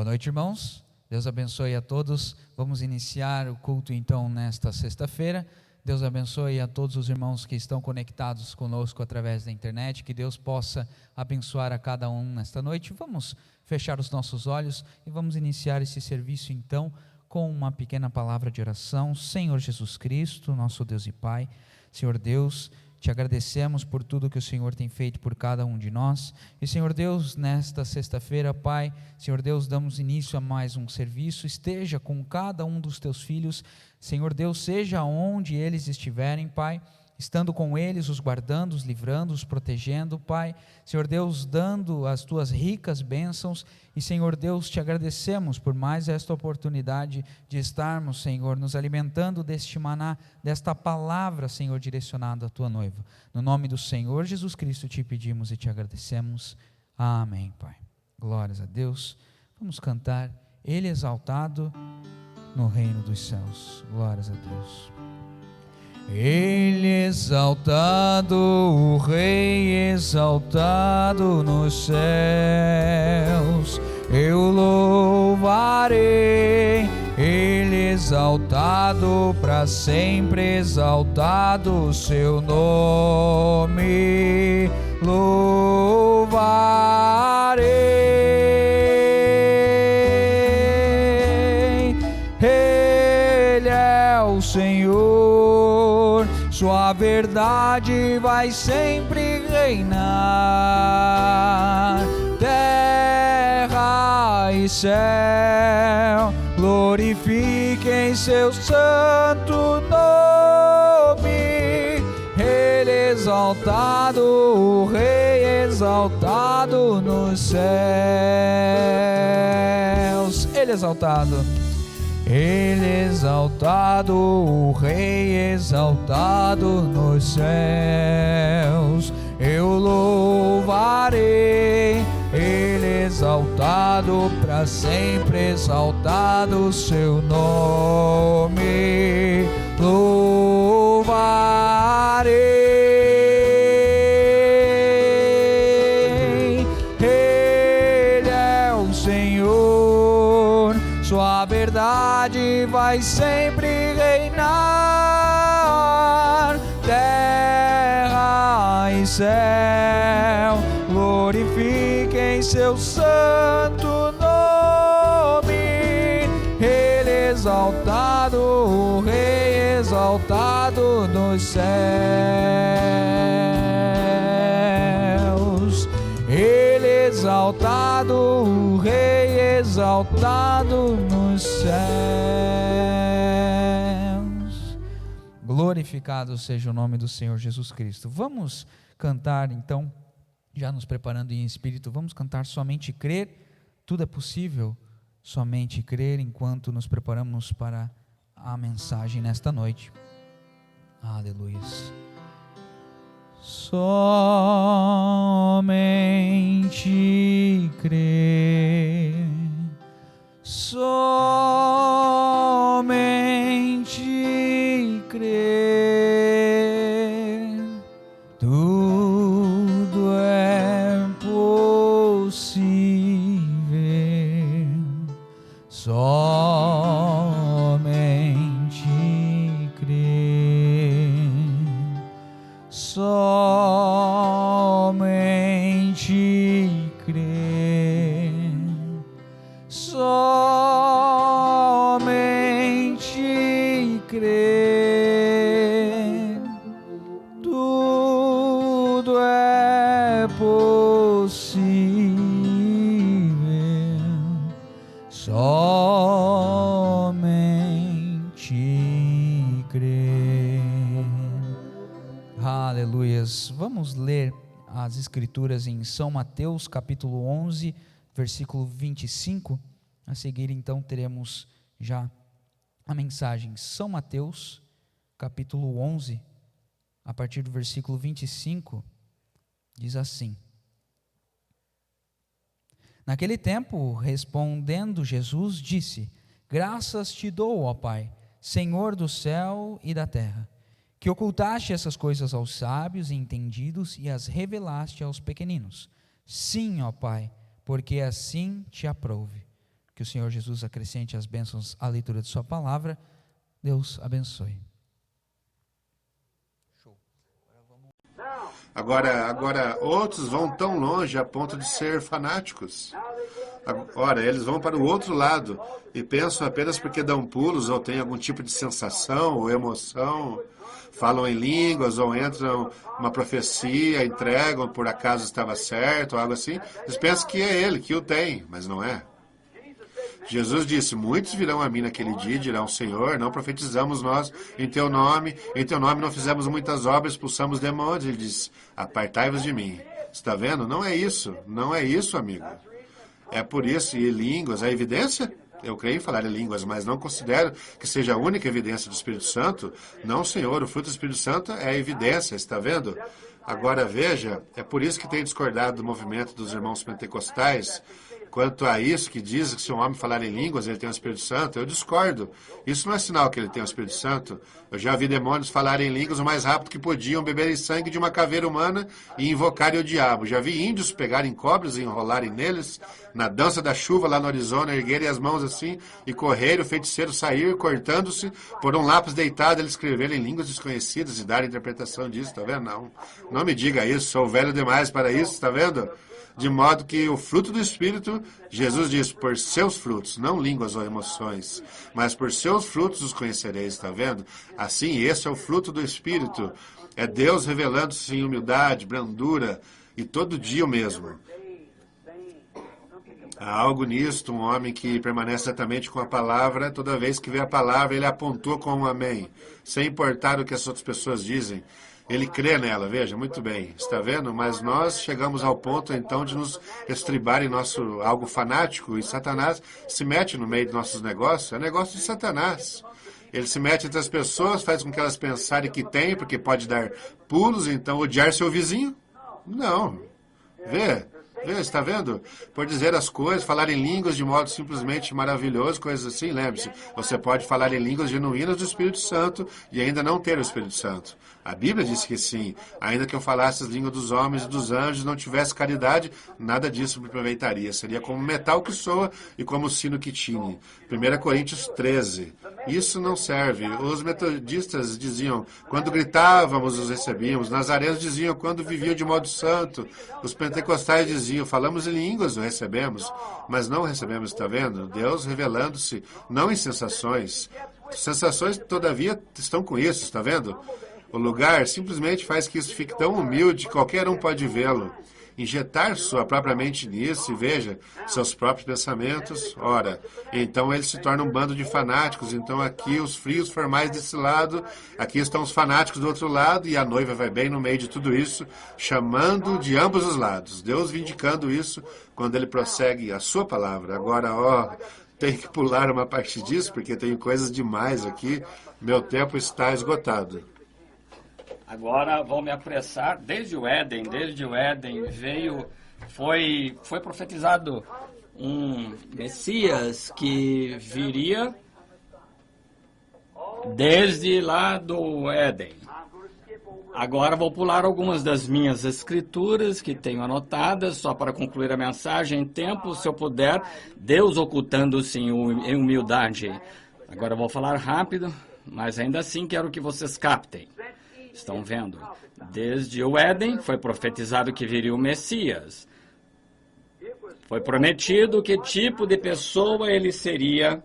Boa noite, irmãos. Deus abençoe a todos. Vamos iniciar o culto então nesta sexta-feira. Deus abençoe a todos os irmãos que estão conectados conosco através da internet. Que Deus possa abençoar a cada um nesta noite. Vamos fechar os nossos olhos e vamos iniciar esse serviço então com uma pequena palavra de oração. Senhor Jesus Cristo, nosso Deus e Pai, Senhor Deus, te agradecemos por tudo que o Senhor tem feito por cada um de nós, e Senhor Deus, nesta sexta-feira, Pai, Senhor Deus, damos início a mais um serviço. Esteja com cada um dos teus filhos, Senhor Deus, seja onde eles estiverem, Pai, estando com eles, os guardando, os livrando, os protegendo, Pai, Senhor Deus, dando as tuas ricas bênçãos, e Senhor Deus, te agradecemos por mais esta oportunidade de estarmos, Senhor, nos alimentando deste maná, desta palavra, Senhor, direcionada à tua noiva. No nome do Senhor Jesus Cristo te pedimos e te agradecemos. Amém, Pai. Glórias a Deus. Vamos cantar Ele exaltado no reino dos céus. Glórias a Deus. Ele exaltado, o Rei exaltado nos céus, eu louvarei. Ele exaltado, para sempre exaltado o seu nome, louvarei. Ele é o Senhor, sua verdade vai sempre reinar. Terra e céu glorifiquem seu santo nome. Ele exaltado, o Rei exaltado nos céus. Ele exaltado. Ele exaltado, o Rei exaltado nos céus, eu louvarei. Ele exaltado, para sempre exaltado o seu nome, louvarei. Ele é o Senhor, sua verdade vai sempre reinar. Terra e céu glorifiquem seu santo nome. Ele exaltado, o Rei exaltado nos céus. Ele exaltado, o Rei exaltado nos céus. Glorificado seja o nome do Senhor Jesus Cristo. Vamos cantar então, já nos preparando em espírito, vamos cantar Somente Crer. Tudo é possível, somente crer, enquanto nos preparamos para a mensagem nesta noite. Aleluia. Somente crer, somente crer, tudo é possível, somente crer, somente crer, somente crer, tudo é possível, somente crer. Aleluias. Vamos ler as escrituras em São Mateus capítulo 11, versículo 25, a seguir então teremos já a mensagem. São Mateus capítulo 11, a partir do versículo 25, diz assim: Naquele tempo, respondendo Jesus, disse: Graças te dou, ó Pai, Senhor do céu e da terra, que ocultaste essas coisas aos sábios e entendidos e as revelaste aos pequeninos. Sim, ó Pai, porque assim te aprouve. Que o Senhor Jesus acrescente as bênçãos à leitura de sua palavra. Deus abençoe. Agora, outros vão tão longe a ponto de ser fanáticos. Ora, eles vão para o outro lado e pensam apenas porque dão pulos ou têm algum tipo de sensação ou emoção, falam em línguas ou entram uma profecia, entregam por acaso estava certo ou algo assim. Eles pensam que é ele que o tem, mas não é. Jesus disse, muitos virão a mim naquele dia e dirão, Senhor, não profetizamos nós em teu nome não fizemos muitas obras, expulsamos demônios. Ele disse, apartai-vos de mim. Está vendo? Não é isso, amigo. É por isso, e línguas, a evidência? Eu creio em falar em línguas, mas não considero que seja a única evidência do Espírito Santo. Não, Senhor, o fruto do Espírito Santo é a evidência, está vendo? Agora veja, é por isso que tenho discordado do movimento dos irmãos pentecostais, quanto a isso que diz que se um homem falar em línguas, ele tem o Espírito Santo, eu discordo. Isso não é sinal que ele tem o Espírito Santo. Eu já vi demônios falarem em línguas o mais rápido que podiam, beberem sangue de uma caveira humana e invocarem o diabo. Já vi índios pegarem cobras e enrolarem neles, na dança da chuva lá no Arizona, erguerem as mãos assim e correrem, o feiticeiro sair, cortando-se, por um lápis deitado, ele escrever em línguas desconhecidas e dar interpretação disso, tá vendo? Não me diga isso, sou velho demais para isso, tá vendo? De modo que o fruto do Espírito, Jesus diz, por seus frutos, não línguas ou emoções, mas por seus frutos os conhecereis, está vendo? Assim, esse é o fruto do Espírito. É Deus revelando-se em humildade, brandura, e todo dia o mesmo. Há algo nisto, um homem que permanece exatamente com a palavra, toda vez que vê a palavra, ele apontou com um amém, sem importar o que as outras pessoas dizem. Ele crê nela, veja, muito bem, está vendo? Mas nós chegamos ao ponto, então, de nos estribar em nosso algo fanático, e Satanás se mete no meio de nossos negócios, é negócio de Satanás. Ele se mete entre as pessoas, faz com que elas pensarem que tem, porque pode dar pulos, então odiar seu vizinho? Não. Vê, está vendo? Por dizer as coisas, falar em línguas de modo simplesmente maravilhoso, coisas assim, lembre-se, você pode falar em línguas genuínas do Espírito Santo e ainda não ter o Espírito Santo. A Bíblia diz que sim, ainda que eu falasse as línguas dos homens e dos anjos, não tivesse caridade, nada disso me aproveitaria. Seria como metal que soa e como sino que tine. 1 Coríntios 13. Isso não serve. Os metodistas diziam, quando gritávamos, os recebíamos. Nazarenos diziam, quando viviam de modo santo. Os pentecostais diziam, falamos em línguas, o recebemos. Mas não recebemos, está vendo? Deus revelando-se, não em sensações. Sensações, todavia, estão com isso, está vendo? O lugar simplesmente faz que isso fique tão humilde que qualquer um pode vê-lo. Injetar sua própria mente nisso e veja seus próprios pensamentos. Ora, então ele se torna um bando de fanáticos. Então aqui os frios formais desse lado, aqui estão os fanáticos do outro lado e a noiva vai bem no meio de tudo isso, chamando de ambos os lados. Deus vindicando isso quando ele prossegue a sua palavra. Agora, tem que pular uma parte disso porque tem coisas demais aqui. Meu tempo está esgotado. Agora vou me apressar. Desde o Éden foi profetizado um Messias que viria desde lá do Éden. Agora vou pular algumas das minhas escrituras que tenho anotadas, só para concluir a mensagem em tempo, se eu puder, Deus ocultando-se em humildade. Agora vou falar rápido, mas ainda assim quero que vocês captem. Estão vendo? Desde o Éden foi profetizado que viria o Messias. Foi prometido que tipo de pessoa ele seria.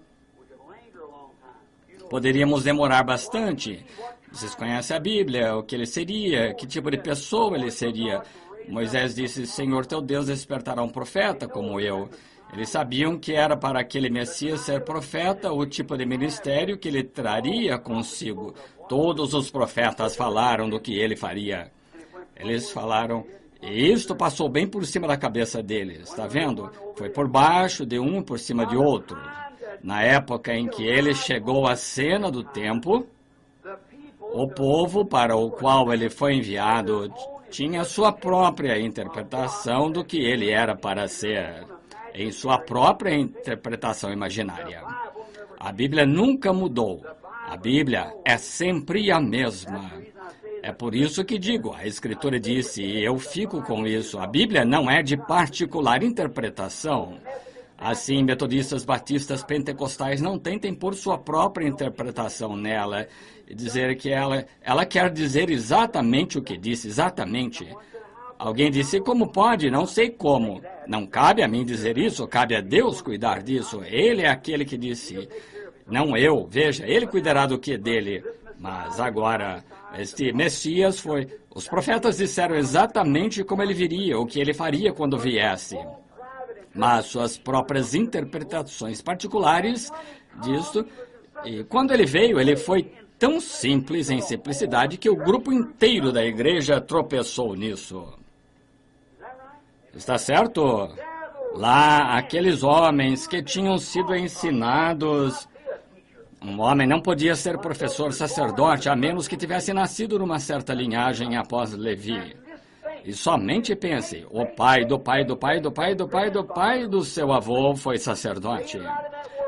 Poderíamos demorar bastante. Vocês conhecem a Bíblia, o que ele seria, que tipo de pessoa ele seria. Moisés disse, Senhor teu Deus despertará um profeta como eu. Eles sabiam que era para aquele Messias ser profeta o tipo de ministério que ele traria consigo. Todos os profetas falaram do que ele faria. Eles falaram, e isto passou bem por cima da cabeça deles, está vendo? Foi por baixo de um e por cima de outro. Na época em que ele chegou à cena do templo, o povo para o qual ele foi enviado tinha sua própria interpretação do que ele era para ser, em sua própria interpretação imaginária. A Bíblia nunca mudou. A Bíblia é sempre a mesma. É por isso que digo, a Escritura disse, e eu fico com isso, a Bíblia não é de particular interpretação. Assim, metodistas, batistas, pentecostais não tentem pôr sua própria interpretação nela e dizer que ela quer dizer exatamente o que disse, exatamente. Alguém disse, como pode? Não sei como. Não cabe a mim dizer isso, cabe a Deus cuidar disso. Ele é aquele que disse, não eu. Veja, ele cuidará do que dele. Mas agora, este Messias foi... Os profetas disseram exatamente como ele viria, o que ele faria quando viesse. Mas suas próprias interpretações particulares disto. E quando ele veio, ele foi tão simples em simplicidade que o grupo inteiro da igreja tropeçou nisso. Está certo? Lá, aqueles homens que tinham sido ensinados... Um homem não podia ser professor sacerdote a menos que tivesse nascido numa certa linhagem após Levi. E somente pense, o pai do pai do pai do pai do pai do pai do seu avô foi sacerdote.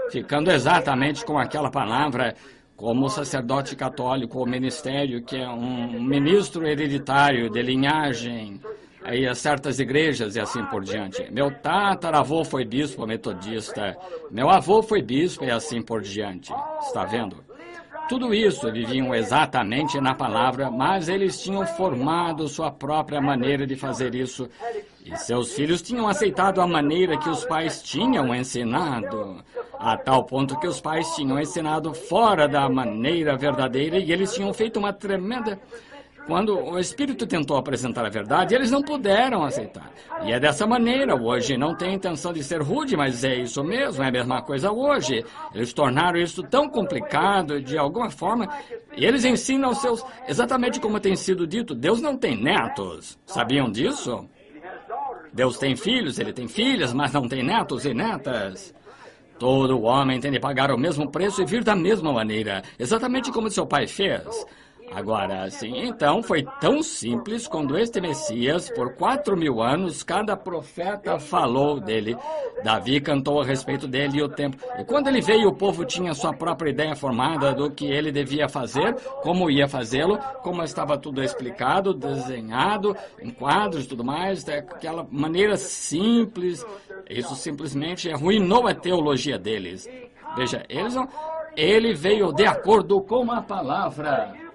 Ficando exatamente com aquela palavra, como sacerdote católico ou ministério, que é um ministro hereditário de linhagem, aí a certas igrejas e assim por diante. Meu tataravô foi bispo metodista, meu avô foi bispo e assim por diante. Está vendo? Tudo isso viviam exatamente na palavra, mas eles tinham formado sua própria maneira de fazer isso. E seus filhos tinham aceitado a maneira que os pais tinham ensinado, a tal ponto que os pais tinham ensinado fora da maneira verdadeira e eles tinham feito uma tremenda... Quando o Espírito tentou apresentar a verdade, eles não puderam aceitar. E é dessa maneira hoje. Não tem intenção de ser rude, mas é isso mesmo, é a mesma coisa hoje. Eles tornaram isso tão complicado, de alguma forma, e eles ensinam aos seus... Exatamente como tem sido dito, Deus não tem netos. Sabiam disso? Deus tem filhos, ele tem filhas, mas não tem netos e netas. Todo homem tem de pagar o mesmo preço e vir da mesma maneira, exatamente como seu pai fez. Agora, assim, então foi tão simples quando este Messias, por 4.000 anos, cada profeta falou dele. Davi cantou a respeito dele e o tempo. E quando ele veio, o povo tinha sua própria ideia formada do que ele devia fazer, como ia fazê-lo, como estava tudo explicado, desenhado, em quadros e tudo mais, daquela maneira simples. Isso simplesmente arruinou a teologia deles. Veja, ele veio de acordo com a palavra.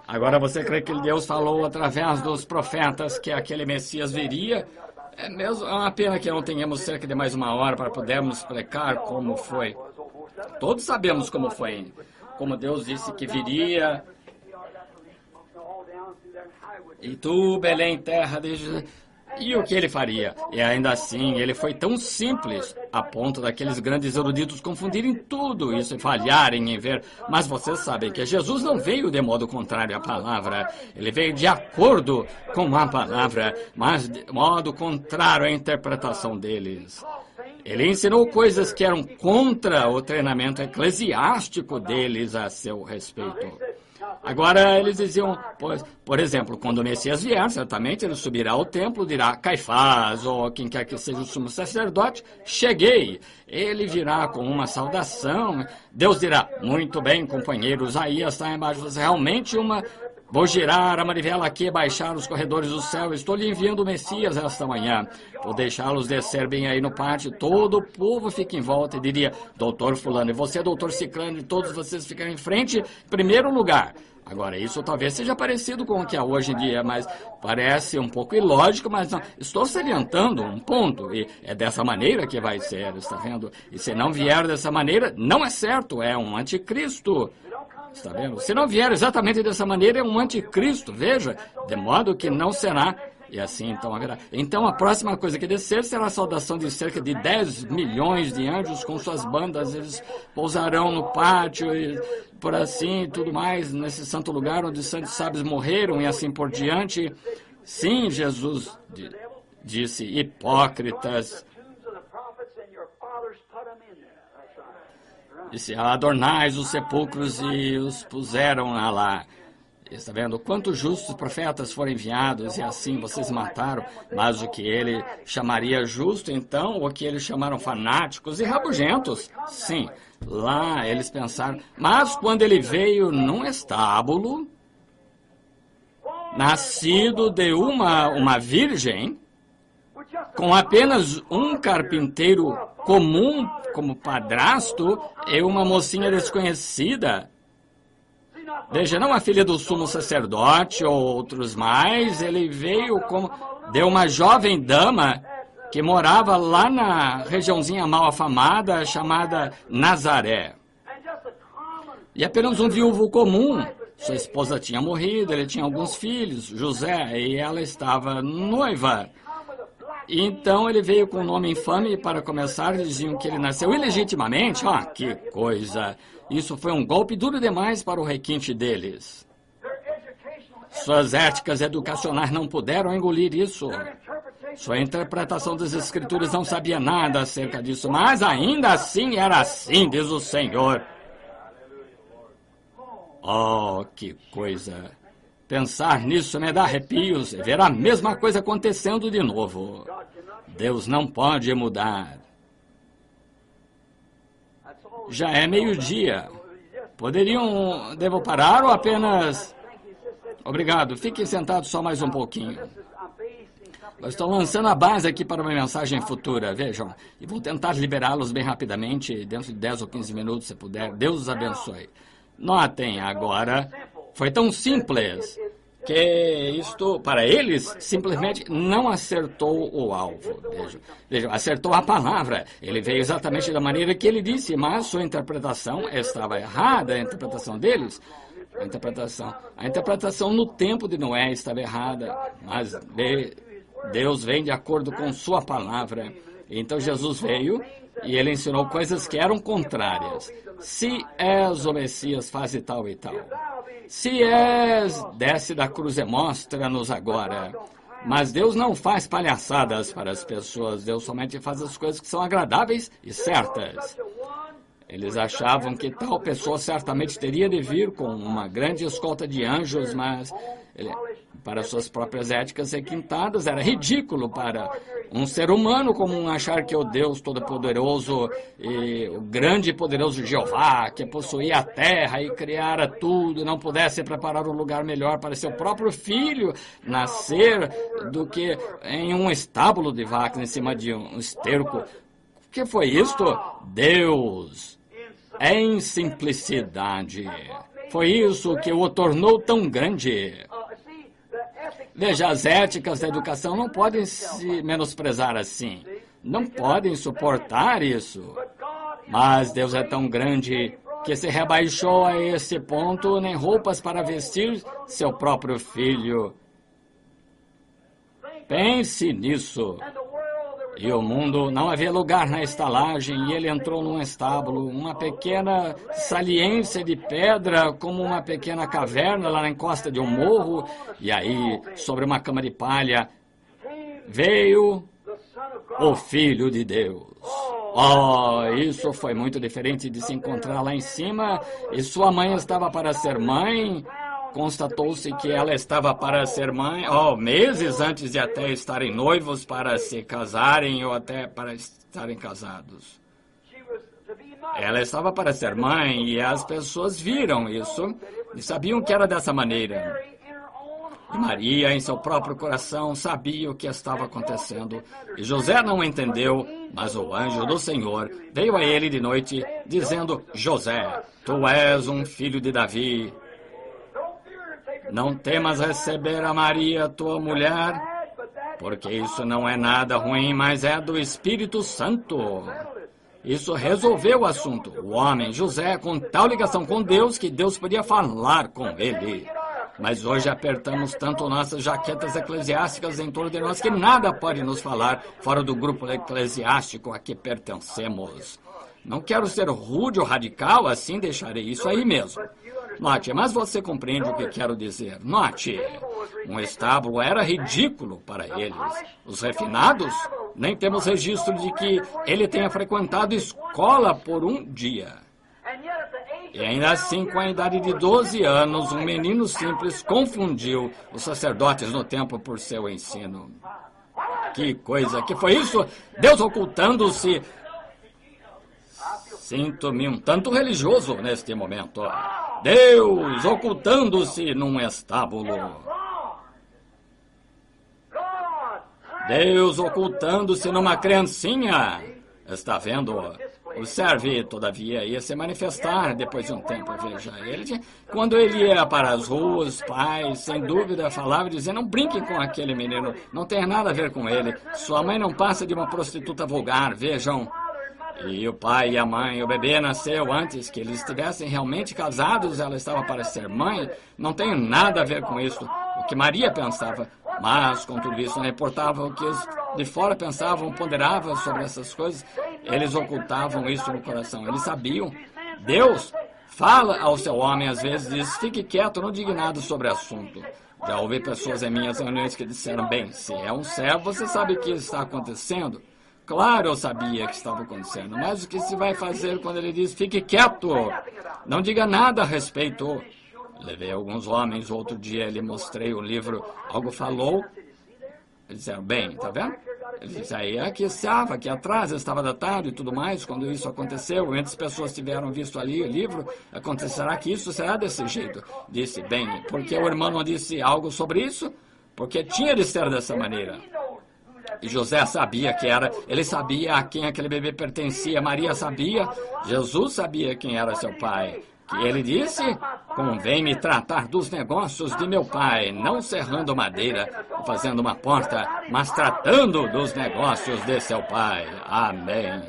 Agora você crê que Deus falou através dos profetas que aquele Messias viria? É uma pena que não tenhamos cerca de mais 1 hora para podermos explicar como foi. Todos sabemos como foi. Como Deus disse que viria. E tu, Belém, terra de... E o que ele faria? E ainda assim, ele foi tão simples, a ponto daqueles grandes eruditos confundirem tudo isso e falharem em ver. Mas vocês sabem que Jesus não veio de modo contrário à palavra. Ele veio de acordo com a palavra, mas de modo contrário à interpretação deles. Ele ensinou coisas que eram contra o treinamento eclesiástico deles a seu respeito. Agora, eles diziam, por exemplo, quando o Messias vier, certamente ele subirá ao templo, dirá, Caifás, ou quem quer que seja o sumo sacerdote, cheguei. Ele virá com uma saudação. Deus dirá, muito bem, companheiros, aí está embaixo, realmente uma... Vou girar a manivela aqui, baixar os corredores do céu. Estou lhe enviando o Messias esta manhã. Vou deixá-los descer bem aí no pátio. Todo o povo fica em volta e diria, doutor fulano, e você, doutor ciclano, e todos vocês ficam em frente, em primeiro lugar. Agora, isso talvez seja parecido com o que há hoje em dia, mas parece um pouco ilógico, mas não. Estou salientando um ponto, e é dessa maneira que vai ser, está vendo? E se não vier dessa maneira, não é certo, é um anticristo. Está vendo? Se não vier exatamente dessa maneira, é um anticristo, veja, de modo que não será. E assim, então, haverá. Então, a próxima coisa que descer será a saudação de cerca de 10 milhões de anjos com suas bandas. Eles pousarão no pátio e por assim, tudo mais, nesse santo lugar onde os santos sábios morreram e assim por diante. Sim, Jesus disse, hipócritas. Disse, adornais os sepulcros e os puseram lá. Está vendo? Quantos justos profetas foram enviados e assim vocês mataram, mas o que ele chamaria justo, então, o que eles chamaram fanáticos e rabugentos. Sim, lá eles pensaram, mas quando ele veio num estábulo, nascido de uma virgem, com apenas um carpinteiro comum como padrasto e uma mocinha desconhecida. Veja, não a filha do sumo sacerdote ou outros mais, ele veio como de uma jovem dama que morava lá na regiãozinha mal afamada chamada Nazaré. E apenas um viúvo comum. Sua esposa tinha morrido, ele tinha alguns filhos, José, e ela estava noiva. Então ele veio com um nome infame para começar, diziam que ele nasceu ilegitimamente. Ah, que coisa! Isso foi um golpe duro demais para o requinte deles. Suas éticas educacionais não puderam engolir isso. Sua interpretação das Escrituras não sabia nada acerca disso, mas ainda assim era assim, diz o Senhor. Oh, que coisa! Pensar nisso me dá arrepios e ver a mesma coisa acontecendo de novo. Deus não pode mudar. Já é meio-dia. Devo parar ou apenas... Obrigado, fiquem sentados só mais um pouquinho. Eu estou lançando a base aqui para uma mensagem futura, vejam. E vou tentar liberá-los bem rapidamente, dentro de 10 ou 15 minutos, se puder. Deus os abençoe. Notem agora, foi tão simples que isto, para eles, simplesmente não acertou o alvo. Vejam, acertou a palavra. Ele veio exatamente da maneira que ele disse, mas sua interpretação estava errada, a interpretação deles. A interpretação no tempo de Noé estava errada, mas Deus vem de acordo com sua palavra. Então Jesus veio e ele ensinou coisas que eram contrárias. Se és o Messias, faze tal e tal. Se és, desce da cruz e mostra-nos agora. Mas Deus não faz palhaçadas para as pessoas. Deus somente faz as coisas que são agradáveis e certas. Eles achavam que tal pessoa certamente teria de vir com uma grande escolta de anjos, mas para suas próprias éticas requintadas era ridículo para um ser humano comum achar que o Deus Todo-Poderoso e o grande e poderoso Jeová, que possuía a terra e criara tudo, não pudesse preparar um lugar melhor para seu próprio filho nascer do que em um estábulo de vacas em cima de um esterco. O que foi isto? Deus, em simplicidade. Foi isso que o tornou tão grande. Veja, as éticas da educação não podem se menosprezar assim. Não podem suportar isso. Mas Deus é tão grande que se rebaixou a esse ponto, nem roupas para vestir seu próprio filho. Pense nisso. E o mundo, não havia lugar na estalagem, e ele entrou num estábulo, uma pequena saliência de pedra, como uma pequena caverna lá na encosta de um morro, e aí, sobre uma cama de palha, veio o Filho de Deus. Oh, isso foi muito diferente de se encontrar lá em cima, e sua mãe estava para ser mãe. Constatou-se que ela estava para ser mãe, meses antes de até estarem noivos para se casarem ou até para estarem casados. Ela estava para ser mãe e as pessoas viram isso e sabiam que era dessa maneira. E Maria, em seu próprio coração, sabia o que estava acontecendo. E José não entendeu, mas o anjo do Senhor veio a ele de noite, dizendo: José, tu és um filho de Davi. Não temas receber a Maria, tua mulher, porque isso não é nada ruim, mas é do Espírito Santo. Isso resolveu o assunto. O homem, José, com tal ligação com Deus, que Deus podia falar com ele. Mas hoje apertamos tanto nossas jaquetas eclesiásticas em torno de nós que nada pode nos falar fora do grupo eclesiástico a que pertencemos. Não quero ser rude ou radical, assim deixarei isso aí mesmo. Note, mas você compreende o que quero dizer. Note, um estábulo era ridículo para eles. Os refinados, nem temos registro de que ele tenha frequentado escola por um dia. E ainda assim, com a idade de 12 anos, um menino simples confundiu os sacerdotes no templo por seu ensino. Que coisa, que foi isso? Deus ocultando-se. Sinto-me um tanto religioso neste momento. Deus Deus ocultando-se numa criancinha. Está vendo? Observe, todavia, ia se manifestar depois de um tempo. Veja, quando ele ia para as ruas, os pais, sem dúvida, falavam, dizendo, não brinquem com aquele menino, não tem nada a ver com ele. Sua mãe não passa de uma prostituta vulgar, vejam. E o pai e a mãe, o bebê nasceu antes que eles estivessem realmente casados, ela estava para ser mãe, não tem nada a ver com isso. O que Maria pensava, mas com tudo isso não importava o que os de fora pensavam, ponderavam sobre essas coisas, eles ocultavam isso no coração, eles sabiam. Deus fala ao seu homem, às vezes diz, fique quieto, não diga nada sobre o assunto. Já ouvi pessoas em minhas reuniões que disseram, bem, se é um servo, você sabe o que está acontecendo? Claro, eu sabia que estava acontecendo, mas o que se vai fazer quando ele diz, fique quieto, não diga nada a respeito? Levei alguns homens, outro dia lhe mostrei o livro, algo falou, eles disseram, bem, tá vendo? Ele disse, aí aqui estava, aqui atrás, estava datado e tudo mais, quando isso aconteceu, muitas pessoas tiveram visto ali o livro, acontecerá que isso será desse jeito. Disse, bem, porque o irmão não disse algo sobre isso? Porque tinha de ser dessa maneira. E José sabia que era, ele sabia a quem aquele bebê pertencia, Maria sabia, Jesus sabia quem era seu pai. Que ele disse, convém-me tratar dos negócios de meu pai, não serrando madeira, fazendo uma porta, mas tratando dos negócios de seu pai. Amém.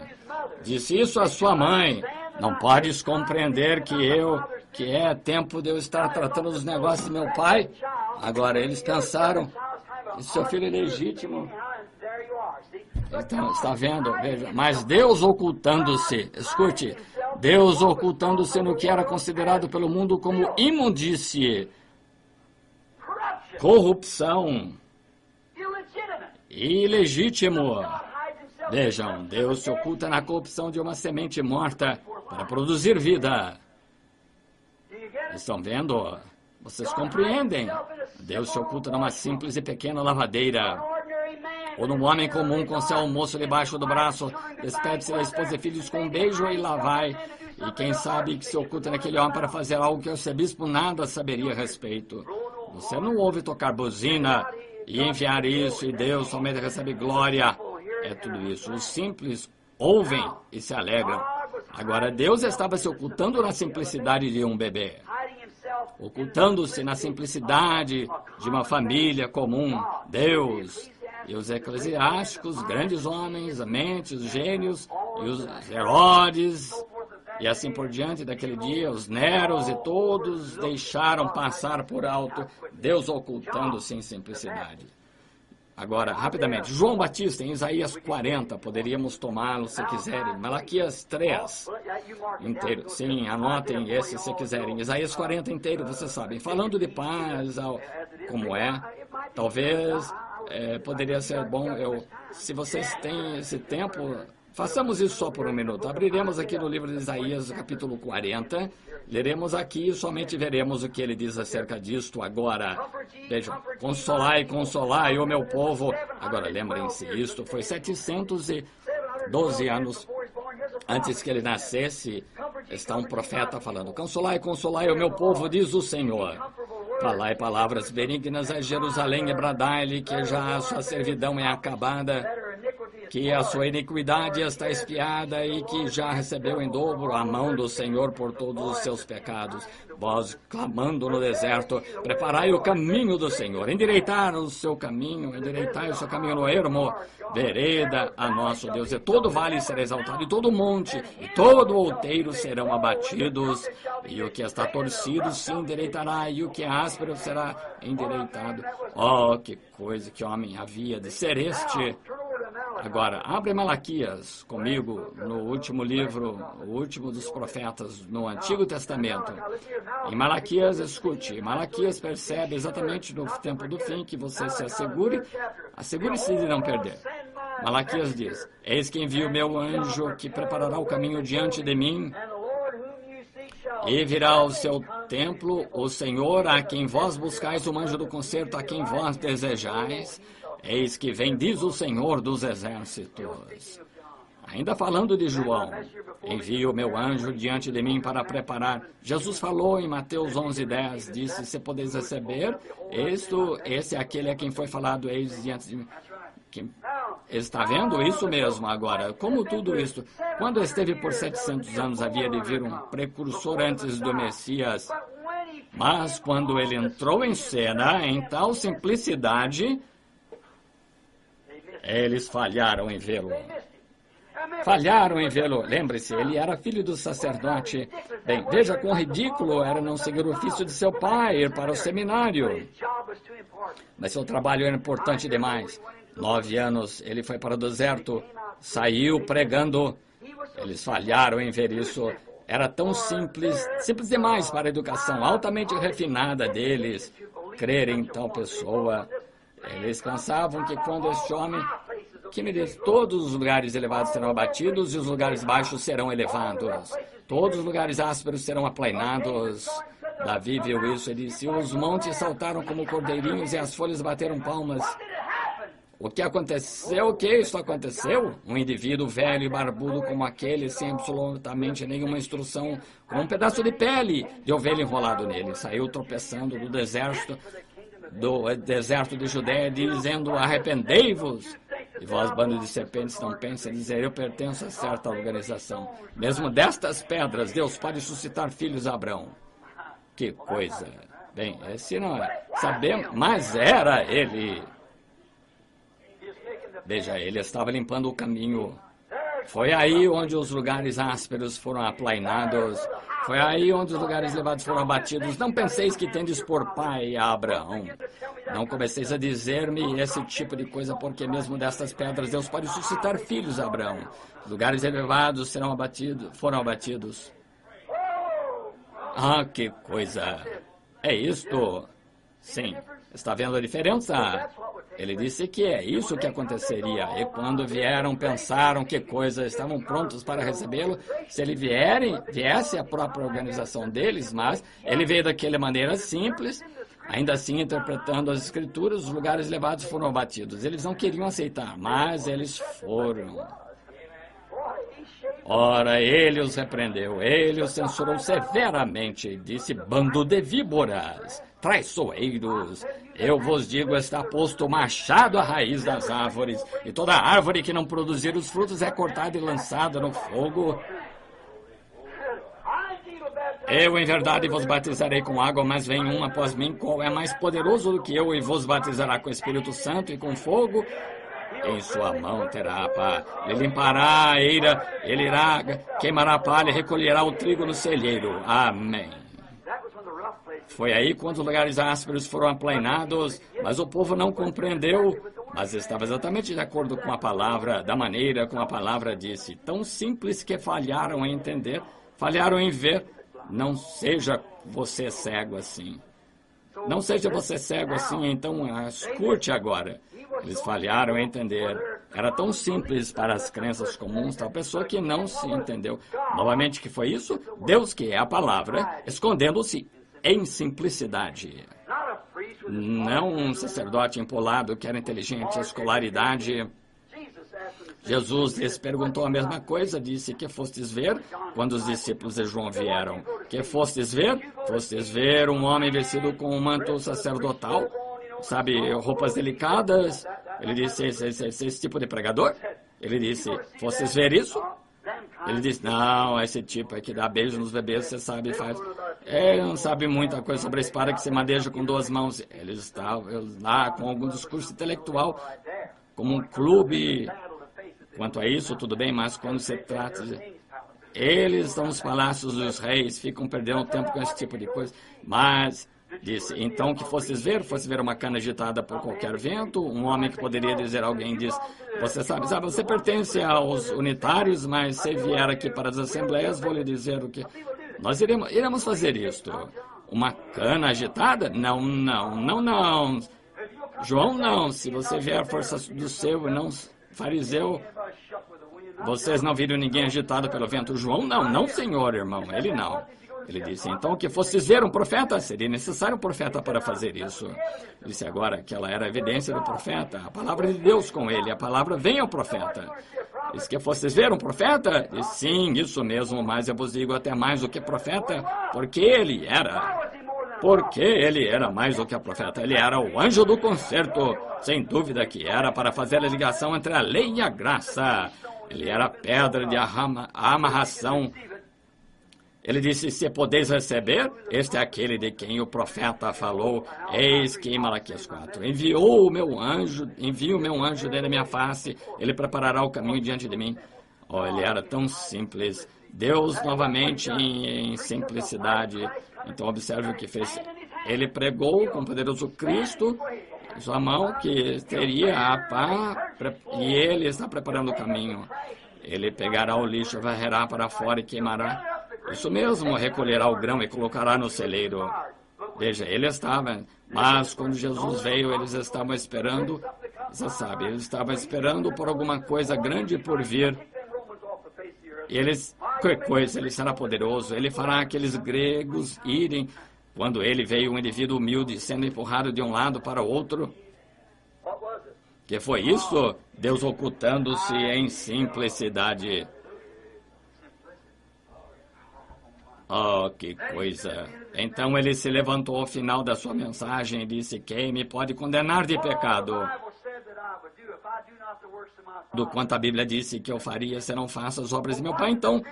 Disse isso a sua mãe, não podes compreender que é tempo de eu estar tratando dos negócios de meu pai? Agora, eles pensaram, seu filho é legítimo. Então, está vendo? Veja, mas Deus ocultando-se, escute, Deus ocultando-se no que era considerado pelo mundo como imundície, corrupção, ilegítimo. Vejam, Deus se oculta na corrupção de uma semente morta para produzir vida. Estão vendo? Vocês compreendem? Deus se oculta numa simples e pequena lavadeira. Ou num homem comum com seu almoço debaixo do braço, despede-se da esposa e filhos com um beijo e lá vai. E quem sabe que se oculta naquele homem para fazer algo que o arcebispo nada saberia a respeito. Você não ouve tocar buzina e enviar isso e Deus somente recebe glória. É tudo isso. Os simples ouvem e se alegram. Agora, Deus estava se ocultando na simplicidade de um bebê. Ocultando-se na simplicidade de uma família comum. Deus e os eclesiásticos, grandes homens, mentes, gênios, e os Herodes, e assim por diante daquele dia, os Neros e todos deixaram passar por alto, Deus ocultando-se em simplicidade. Agora, rapidamente, João Batista, em Isaías 40, poderíamos tomá-lo se quiserem, Malaquias 3 inteiro, sim, anotem esse se quiserem, Isaías 40 inteiro, vocês sabem, falando de paz, como é, talvez... poderia ser bom, se vocês têm esse tempo, façamos isso só por um minuto. Abriremos aqui no livro de Isaías, capítulo 40, leremos aqui e somente veremos o que ele diz acerca disto agora. Vejam, consolai o meu povo. Agora, lembrem-se, isto foi 712 anos antes que ele nascesse, está um profeta falando, consolai o meu povo, diz o Senhor. Falai palavras benignas a Jerusalém e bradai-lhe que já a sua servidão é acabada, que a sua iniquidade está expiada e que já recebeu em dobro a mão do Senhor por todos os seus pecados. Vós, clamando no deserto, preparai o caminho do Senhor, endireitai o seu caminho no ermo, vereda a nosso Deus. E todo vale será exaltado, e todo monte, e todo outeiro serão abatidos, e o que está torcido se endireitará, e o que é áspero será endireitado. Oh, que coisa, que homem havia de ser este! Agora, abre Malaquias comigo no último livro, o último dos profetas no Antigo Testamento. Em Malaquias, escute, Malaquias percebe exatamente no tempo do fim que você se assegure-se de não perder. Malaquias diz, eis que envio o meu anjo que preparará o caminho diante de mim e virá ao seu templo o Senhor a quem vós buscais, o anjo do concerto a quem vós desejais. Eis que vem, diz o Senhor dos Exércitos. Ainda falando de João, envio o meu anjo diante de mim para preparar. Jesus falou em Mateus 11:10, disse, se podeis receber, esse é aquele a quem foi falado, eis diante de mim. Está vendo? Isso mesmo agora. Como tudo isso, quando esteve por 700 anos, havia de vir um precursor antes do Messias. Mas quando ele entrou em cena, em tal simplicidade, eles falharam em vê-lo. Falharam em vê-lo. Lembre-se, ele era filho do sacerdote. Bem, veja quão ridículo era não seguir o ofício de seu pai, ir para o seminário. Mas seu trabalho era importante demais. 9 anos, ele foi para o deserto, saiu pregando. Eles falharam em ver isso. Era tão simples, simples demais para a educação altamente refinada deles, crer em tal pessoa. Eles pensavam que quando este homem, que me diz, todos os lugares elevados serão abatidos e os lugares baixos serão elevados. Todos os lugares ásperos serão aplainados. Davi viu isso e disse, os montes saltaram como cordeirinhos e as folhas bateram palmas. O que aconteceu? O que isso aconteceu? Um indivíduo velho e barbudo como aquele, sem absolutamente nenhuma instrução, com um pedaço de pele de ovelha enrolado nele, saiu tropeçando do deserto de Judéia, dizendo, arrependei-vos. E vós, bando de serpentes, não pensa dizer, eu pertenço a certa organização. Mesmo destas pedras, Deus pode suscitar filhos a Abraão. Que coisa. Bem, esse não é. Sabemos, mas era ele. Veja, ele estava limpando o caminho. Foi aí onde os lugares ásperos foram aplainados. Foi aí onde os lugares elevados foram abatidos. Não penseis que tendes por pai a Abraão. Não comeceis a dizer-me esse tipo de coisa, porque mesmo destas pedras Deus pode suscitar filhos a Abraão. Os lugares elevados foram abatidos. Ah, que coisa! É isto? Sim. Está vendo a diferença? Ele disse que é isso que aconteceria. E quando vieram, pensaram que coisa, estavam prontos para recebê-lo. Se ele viesse a própria organização deles, mas ele veio daquela maneira simples, ainda assim interpretando as escrituras, os lugares elevados foram abatidos. Eles não queriam aceitar, mas eles foram. Ora, ele os repreendeu, ele os censurou severamente, disse, bando de víboras, traiçoeiros, eu vos digo, está posto o machado à raiz das árvores, e toda árvore que não produzir os frutos é cortada e lançada no fogo. Eu, em verdade, vos batizarei com água, mas vem um após mim, qual é mais poderoso do que eu, e vos batizará com o Espírito Santo e com fogo. Em sua mão terá a pá, ele limpará a eira, ele irá, queimará a palha e recolherá o trigo no celeiro. Amém. Foi aí quando os lugares ásperos foram aplainados, mas o povo não compreendeu, mas estava exatamente de acordo com a palavra, da maneira como a palavra disse. Tão simples que falharam em entender, falharam em ver. Não seja você cego assim. Não seja você cego assim, então escute agora. Eles falharam em entender. Era tão simples para as crenças comuns, tal pessoa que não se entendeu. Novamente, que foi isso? Deus, que é a palavra, escondendo-se em simplicidade. Não um sacerdote empolado que era inteligente, escolaridade. Jesus lhes perguntou a mesma coisa, disse, que fostes ver quando os discípulos de João vieram? Que fostes ver? Fostes ver um homem vestido com um manto sacerdotal, sabe, roupas delicadas. Ele disse, esse tipo de pregador? Ele disse, fostes ver isso? Ele disse, não, esse tipo é que dá beijo nos bebês, você sabe, faz. Ele não sabe muita coisa sobre a espada que se maneja com 2 mãos. Eles estavam lá com algum discurso intelectual, como um clube. Quanto a isso, tudo bem, mas quando se trata de... Eles estão nos palácios dos reis, ficam perdendo tempo com esse tipo de coisa. Mas, disse, então que fosse ver uma cana agitada por qualquer vento, um homem que poderia dizer a alguém, diz, você sabe, você pertence aos unitários, mas se vier aqui para as assembleias, vou lhe dizer o que... Nós iremos fazer isto. Uma cana agitada? Não. João, não. Se você vier força do seu, não... Fariseu, vocês não viram ninguém agitado pelo vento? João, não, senhor, irmão, ele não. Ele disse, então, que fostes ver um profeta, seria necessário um profeta para fazer isso. Ele disse agora que ela era a evidência do profeta, a palavra de Deus com ele, a palavra vem ao profeta. Disse que fostes ver um profeta? Disse, sim, isso mesmo, mas eu vos digo até mais do que profeta, porque ele era. Porque ele era mais do que a profeta, ele era o anjo do concerto, sem dúvida que era para fazer a ligação entre a lei e a graça. Ele era a pedra de amarração. Ele disse, se podeis receber, este é aquele de quem o profeta falou, eis que em Malaquias 4, envio o meu anjo dentro da minha face, ele preparará o caminho diante de mim. Oh, ele era tão simples. Deus novamente em simplicidade. Então observe o que fez. Ele pregou com o poderoso Cristo em sua mão que teria a pá e ele está preparando o caminho. Ele pegará o lixo, varrerá para fora e queimará. Isso mesmo, recolherá o grão e colocará no celeiro. Veja, ele estava, mas quando Jesus veio, eles estavam esperando, você sabe, eles estavam esperando por alguma coisa grande por vir. Qualquer coisa, ele será poderoso, ele fará aqueles gregos irem. Quando ele veio, um indivíduo humilde sendo empurrado de um lado para o outro. Que foi isso? Deus ocultando-se em simplicidade. Oh, que coisa! Então ele se levantou ao final da sua mensagem e disse, quem me pode condenar de pecado? Do quanto a Bíblia disse que eu faria se não faço as obras de meu Pai, então.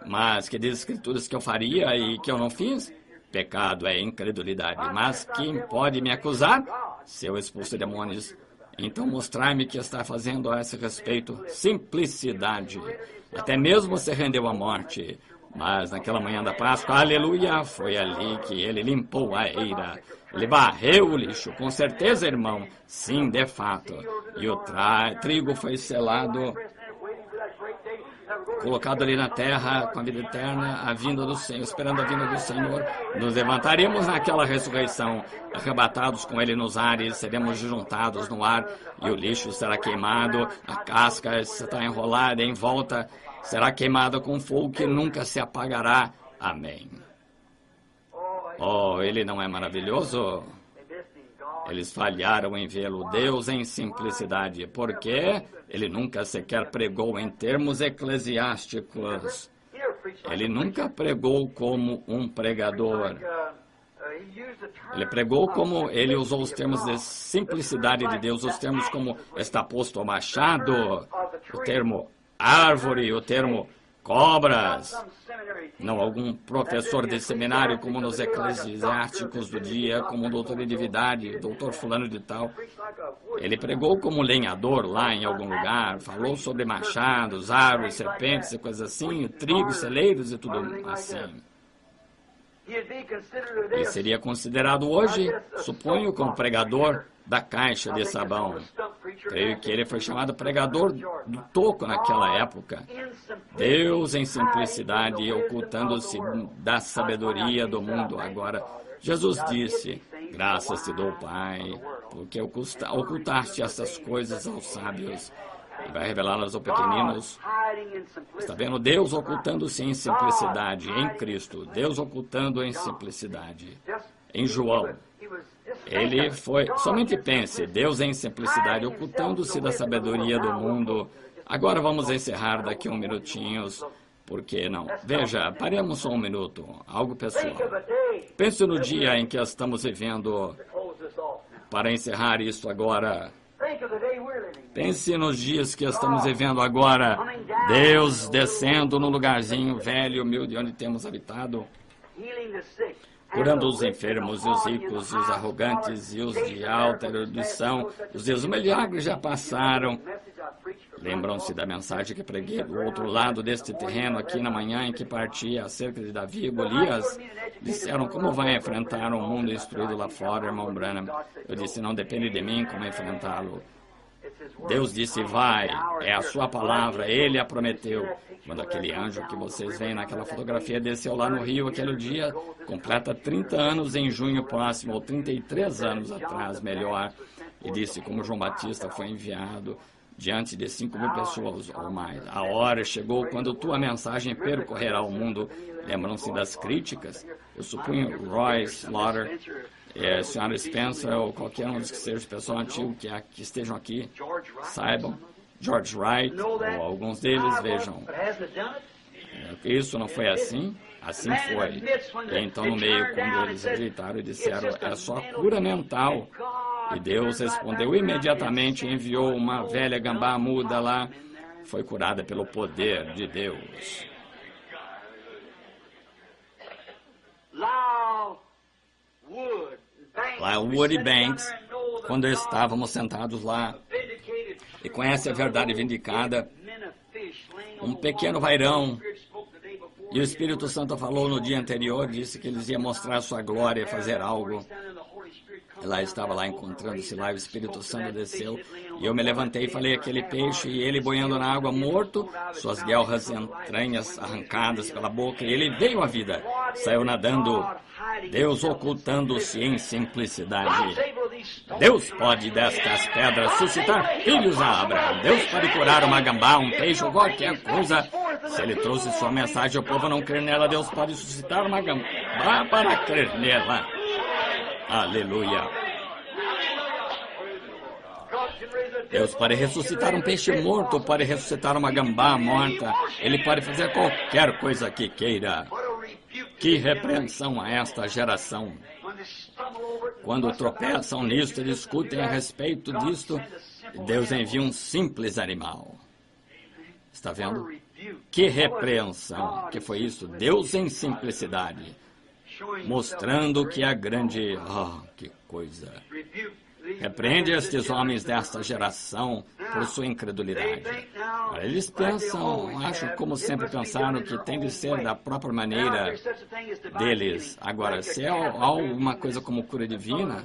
Mas que diz as Escrituras que eu faria e que eu não fiz? Pecado é incredulidade. Mas quem pode me acusar? Se eu expulso demônios. Então mostrai-me que está fazendo a esse respeito. Simplicidade. Até mesmo se rendeu à morte. Mas naquela manhã da Páscoa, aleluia, foi ali que ele limpou a eira. Ele varreu o lixo, com certeza, irmão. Sim, de fato. E o trigo foi selado, colocado ali na terra com a vida eterna, a vinda do Senhor, esperando a vinda do Senhor. Nos levantaremos naquela ressurreição, arrebatados com ele nos ares, seremos juntados no ar, e o lixo será queimado, a casca está enrolada em volta, será queimada com fogo que nunca se apagará. Amém. Oh, ele não é maravilhoso? Eles falharam em vê-lo, Deus em simplicidade, porque ele nunca sequer pregou em termos eclesiásticos. Ele nunca pregou como um pregador. Ele pregou como ele usou os termos de simplicidade de Deus, os termos como está posto ao machado, o termo árvore, o termo cobras. Não algum professor de seminário como nos eclesiásticos do dia, como um doutor em divindade, doutor fulano de tal. Ele pregou como lenhador lá em algum lugar, falou sobre machados, árvores, serpentes e coisas assim, trigo, celeiros e tudo assim. Ele seria considerado hoje, suponho, como pregador da caixa de sabão. Creio que ele foi chamado pregador do toco naquela época. Deus em simplicidade, ocultando-se da sabedoria do mundo. Agora, Jesus disse, graças te dou, Pai, porque ocultaste essas coisas aos sábios e vai revelá-las aos pequeninos. Está vendo? Deus ocultando-se em simplicidade, em Cristo. Deus ocultando em simplicidade. Em João, ele foi... Somente pense, Deus em simplicidade, ocultando-se da sabedoria do mundo. Agora vamos encerrar daqui a uns minutinhos. Por que não? Veja, paremos só um minuto. Algo pessoal. Pense no dia em que estamos vivendo. Para encerrar isso agora... Pense nos dias que estamos vivendo agora. Deus descendo no lugarzinho velho e humilde onde temos habitado, curando os enfermos e os ricos e os arrogantes e os de alta erudição. Os dias do milagre já passaram. Lembram-se da mensagem que preguei do outro lado deste terreno aqui na manhã em que partia acerca de Davi e Golias? Disseram, como vai enfrentar um mundo instruído lá fora, irmão Branham? Eu disse, não depende de mim como enfrentá-lo. Deus disse, vai, é a sua palavra, ele a prometeu. Quando aquele anjo que vocês veem naquela fotografia desceu lá no Rio aquele dia, completa 30 anos em junho próximo, ou 33 anos atrás, melhor, e disse como João Batista foi enviado diante de 5.000 pessoas ou mais. A hora chegou quando tua mensagem percorrerá o mundo. Lembram-se das críticas? Eu suponho Roy Slaughter, Sr. Spencer ou qualquer um dos que seja pessoal antigo que estejam aqui, saibam. George Wright, ou alguns deles, vejam. isso não foi assim? Assim foi. E então, no meio, quando eles rejeitaram e disseram, é só cura mental. E Deus respondeu imediatamente e enviou uma velha gambá muda lá. Foi curada pelo poder de Deus. Lá, Wood e Banks, quando estávamos sentados lá, e conhece a verdade vindicada, um pequeno vairão, e o Espírito Santo falou no dia anterior, disse que eles iam mostrar sua glória e fazer algo. Ela estava lá encontrando-se lá, o Espírito Santo desceu, e eu me levantei e falei aquele peixe, e ele boiando na água morto, suas guelras entranhas arrancadas pela boca, e ele veio à vida, saiu nadando, Deus ocultando-se em simplicidade. Deus pode destas pedras suscitar filhos a Abraão. Deus pode curar uma gambá, um peixe ou qualquer coisa. Se ele trouxe sua mensagem, o povo não crer nela, Deus pode suscitar uma gambá para crer nela. Aleluia. Deus pode ressuscitar um peixe morto, pode ressuscitar uma gambá morta. Ele pode fazer qualquer coisa que queira. Que repreensão a esta geração. Quando tropeçam nisto e discutem a respeito disto, Deus envia um simples animal. Está vendo? Que repreensão. Que foi isso? Deus em simplicidade. Mostrando que a grande... que coisa. Repreende estes homens desta geração por sua incredulidade. Eles pensam, acham como sempre pensaram, que tem de ser da própria maneira deles. Agora, se é alguma coisa como cura divina,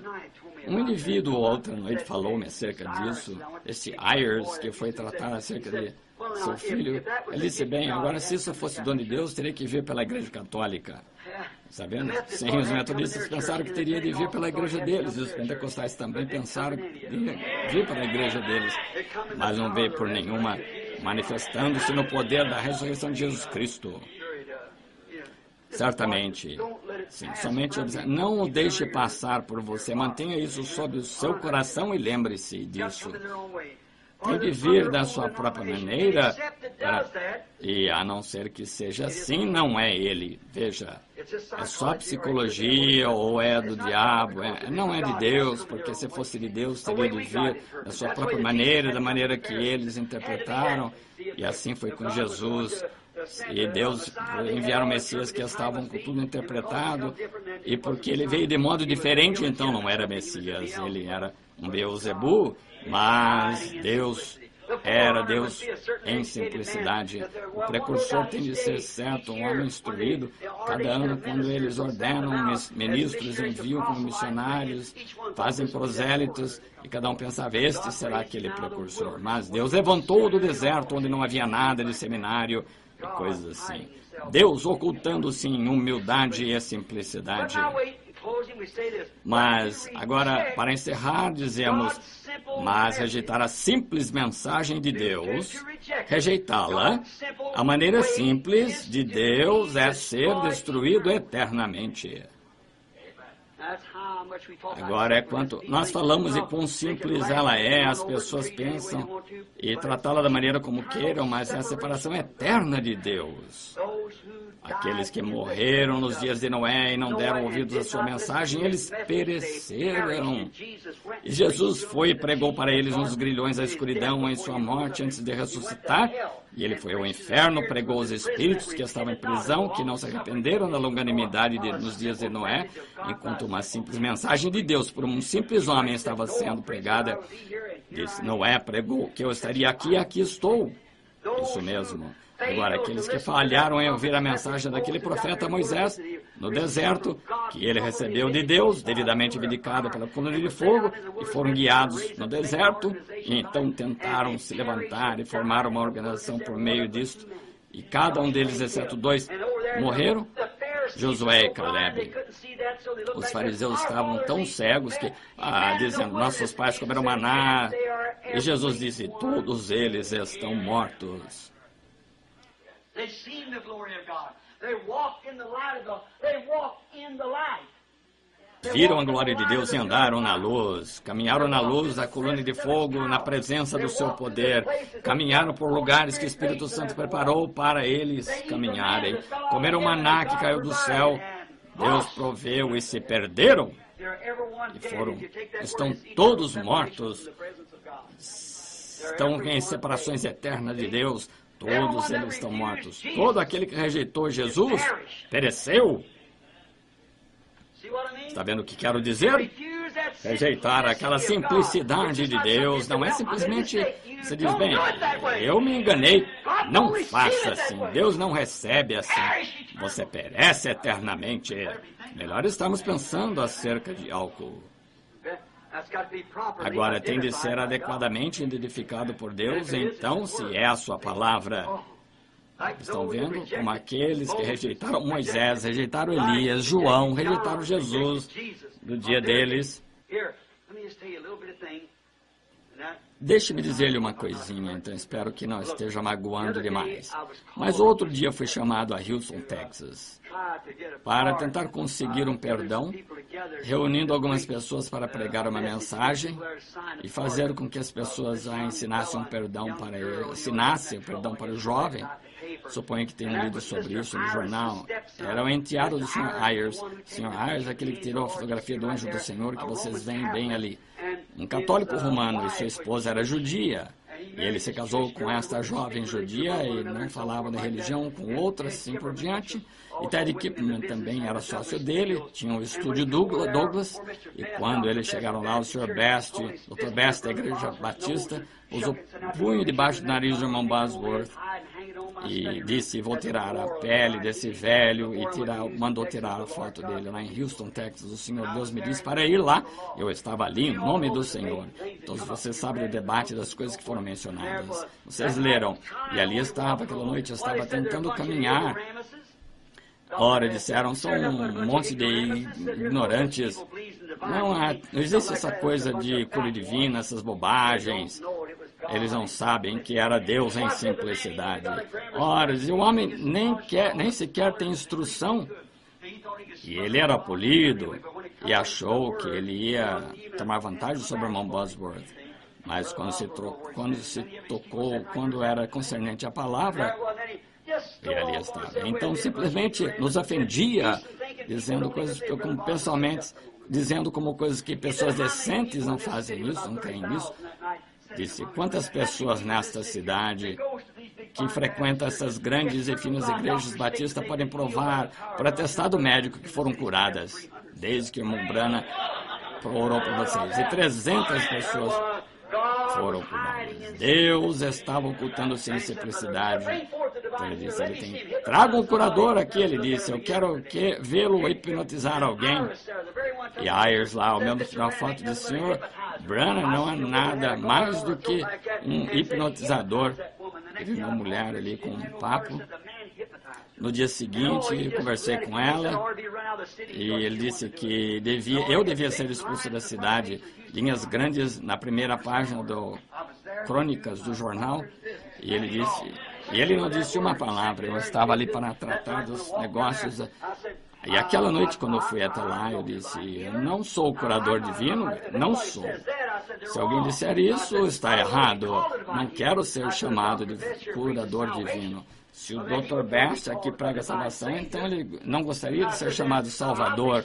um indivíduo outra noite falou-me acerca disso, este Ayers, que foi tratar acerca de seu filho, ele disse, bem, agora se isso fosse dono de Deus, teria que vir pela Igreja Católica. Sabendo? Sim, os metodistas pensaram que teria de vir pela igreja deles, e os pentecostais também pensaram que teria de vir pela igreja deles, mas não veio por nenhuma, manifestando-se no poder da ressurreição de Jesus Cristo. Certamente, sim, somente não o deixe passar por você, mantenha isso sob o seu coração e lembre-se disso. Tem de vir da sua própria maneira, e a não ser que seja assim, não é ele. Veja, é só psicologia ou é do diabo, não é de Deus, porque se fosse de Deus, teria de vir da sua própria maneira, da maneira que eles interpretaram, e assim foi com Jesus. E Deus enviaram Messias que estavam com tudo interpretado, e porque ele veio de modo diferente, então não era Messias, ele era um Beelzebu, mas Deus era Deus em simplicidade. O precursor tem de ser certo, um homem instruído. Cada ano, quando eles ordenam ministros, enviam como missionários, fazem prosélitos, e cada um pensava, este será aquele precursor. Mas Deus levantou do deserto, onde não havia nada de seminário, e coisas assim. Deus ocultando-se em humildade e simplicidade. Mas, agora, para encerrar, dizemos, mas rejeitar a simples mensagem de Deus, rejeitá-la, a maneira simples de Deus é ser destruído eternamente. Agora é quanto nós falamos e quão simples ela é, as pessoas pensam e tratá-la da maneira como queiram, mas é a separação eterna de Deus. Aqueles que morreram nos dias de Noé e não deram ouvidos à sua mensagem, eles pereceram. E Jesus foi e pregou para eles nos grilhões da escuridão em sua morte antes de ressuscitar. E ele foi ao inferno, pregou os espíritos que estavam em prisão, que não se arrependeram da longanimidade nos dias de Noé, enquanto uma simples mensagem de Deus por um simples homem estava sendo pregada. Disse, Noé pregou que eu estaria aqui e aqui estou. Isso mesmo. Agora, aqueles que falharam em ouvir a mensagem daquele profeta Moisés no deserto, que ele recebeu de Deus, devidamente vindicada pela coluna de fogo, e foram guiados no deserto, e então tentaram se levantar e formar uma organização por meio disto, e cada um deles, exceto dois, morreram, Josué e Caleb. Os fariseus estavam tão cegos que, dizendo, nossos pais comeram maná, e Jesus disse, todos eles estão mortos. They seen the glory of God. They walked in the light of God. They walked in the light. viram a glória de Deus e andaram na luz. Caminharam na luz da coluna de fogo, na presença do seu poder. Caminharam por lugares que o Espírito Santo preparou para eles caminharem. Comeram maná que caiu do céu. Deus proveu e se perderam. Estão todos mortos. Estão em separações eternas de Deus. Todos eles estão mortos. Todo aquele que rejeitou Jesus pereceu. Está vendo o que quero dizer? Rejeitar aquela simplicidade de Deus não é simplesmente você diz, bem, eu me enganei. Não faça assim. Deus não recebe assim. Você perece eternamente. Melhor estamos pensando acerca de álcool. Agora, tem de ser adequadamente identificado por Deus, então, se é a sua palavra. Estão vendo como aqueles que rejeitaram Moisés, rejeitaram Elias, João, rejeitaram Jesus no dia deles. Deixe-me dizer-lhe uma coisinha, então espero que não esteja magoando demais. Mas outro dia fui chamado a Houston, Texas, para tentar conseguir um perdão, reunindo algumas pessoas para pregar uma mensagem e fazer com que as pessoas ensinassem o perdão para o jovem. Suponho que tenham lido sobre isso no jornal. Era o enteado do Sr. Ayers. O Sr. Ayers é aquele que tirou a fotografia do anjo do Senhor, que vocês veem bem ali. Um católico romano, e sua esposa era judia. E ele se casou com esta jovem judia e não falava da religião com outras, assim por diante. E Ted Kipman também era sócio dele, tinha o estúdio Douglas. E quando eles chegaram lá, o Sr. Best, Dr. Best da Igreja Batista, usou punho debaixo do nariz do irmão Bosworth e disse, vou tirar a pele desse velho, e mandou tirar a foto dele lá em Houston, Texas. O Senhor Deus me disse para ir lá, eu estava ali em nome do Senhor. Então, se você sabe o debate das coisas que foram mencionadas, vocês leram, e ali estava, aquela noite, eu estava tentando caminhar. Ora, disseram, são um monte de ignorantes. Não existe essa coisa de cura divina, essas bobagens. Eles não sabem que era Deus em simplicidade. Ora, e o homem nem sequer tem instrução. E ele era polido e achou que ele ia tomar vantagem sobre o irmão Bosworth. Mas quando era concernente à palavra, ele ali estava. Então, simplesmente nos ofendia, dizendo coisas como pensamentos, dizendo como coisas que pessoas decentes não fazem isso, não creem nisso. Disse, quantas pessoas nesta cidade que frequentam essas grandes e finas igrejas batistas podem provar por atestado médico que foram curadas, desde que o irmão Branham orou por vocês. E 300 pessoas foram curadas. Deus estava ocultando-se em simplicidade. Então ele disse, traga um curador aqui, ele disse, eu quero vê-lo hipnotizar alguém. E Ayers lá, ao mesmo final, foto disse, senhor, Branham não é nada mais do que um hipnotizador. Teve uma mulher ali com um papo. No dia seguinte, conversei com ela e ele disse que eu devia ser expulso da cidade. Linhas grandes na primeira página do Crônicas do jornal. E ele não disse uma palavra. Eu estava ali para tratar dos negócios. E aquela noite, quando eu fui até lá, eu disse, eu não sou o curador divino, não sou. Se alguém disser isso, está errado. Não quero ser chamado de curador divino. Se o Dr. Best aqui prega salvação, então ele não gostaria de ser chamado Salvador.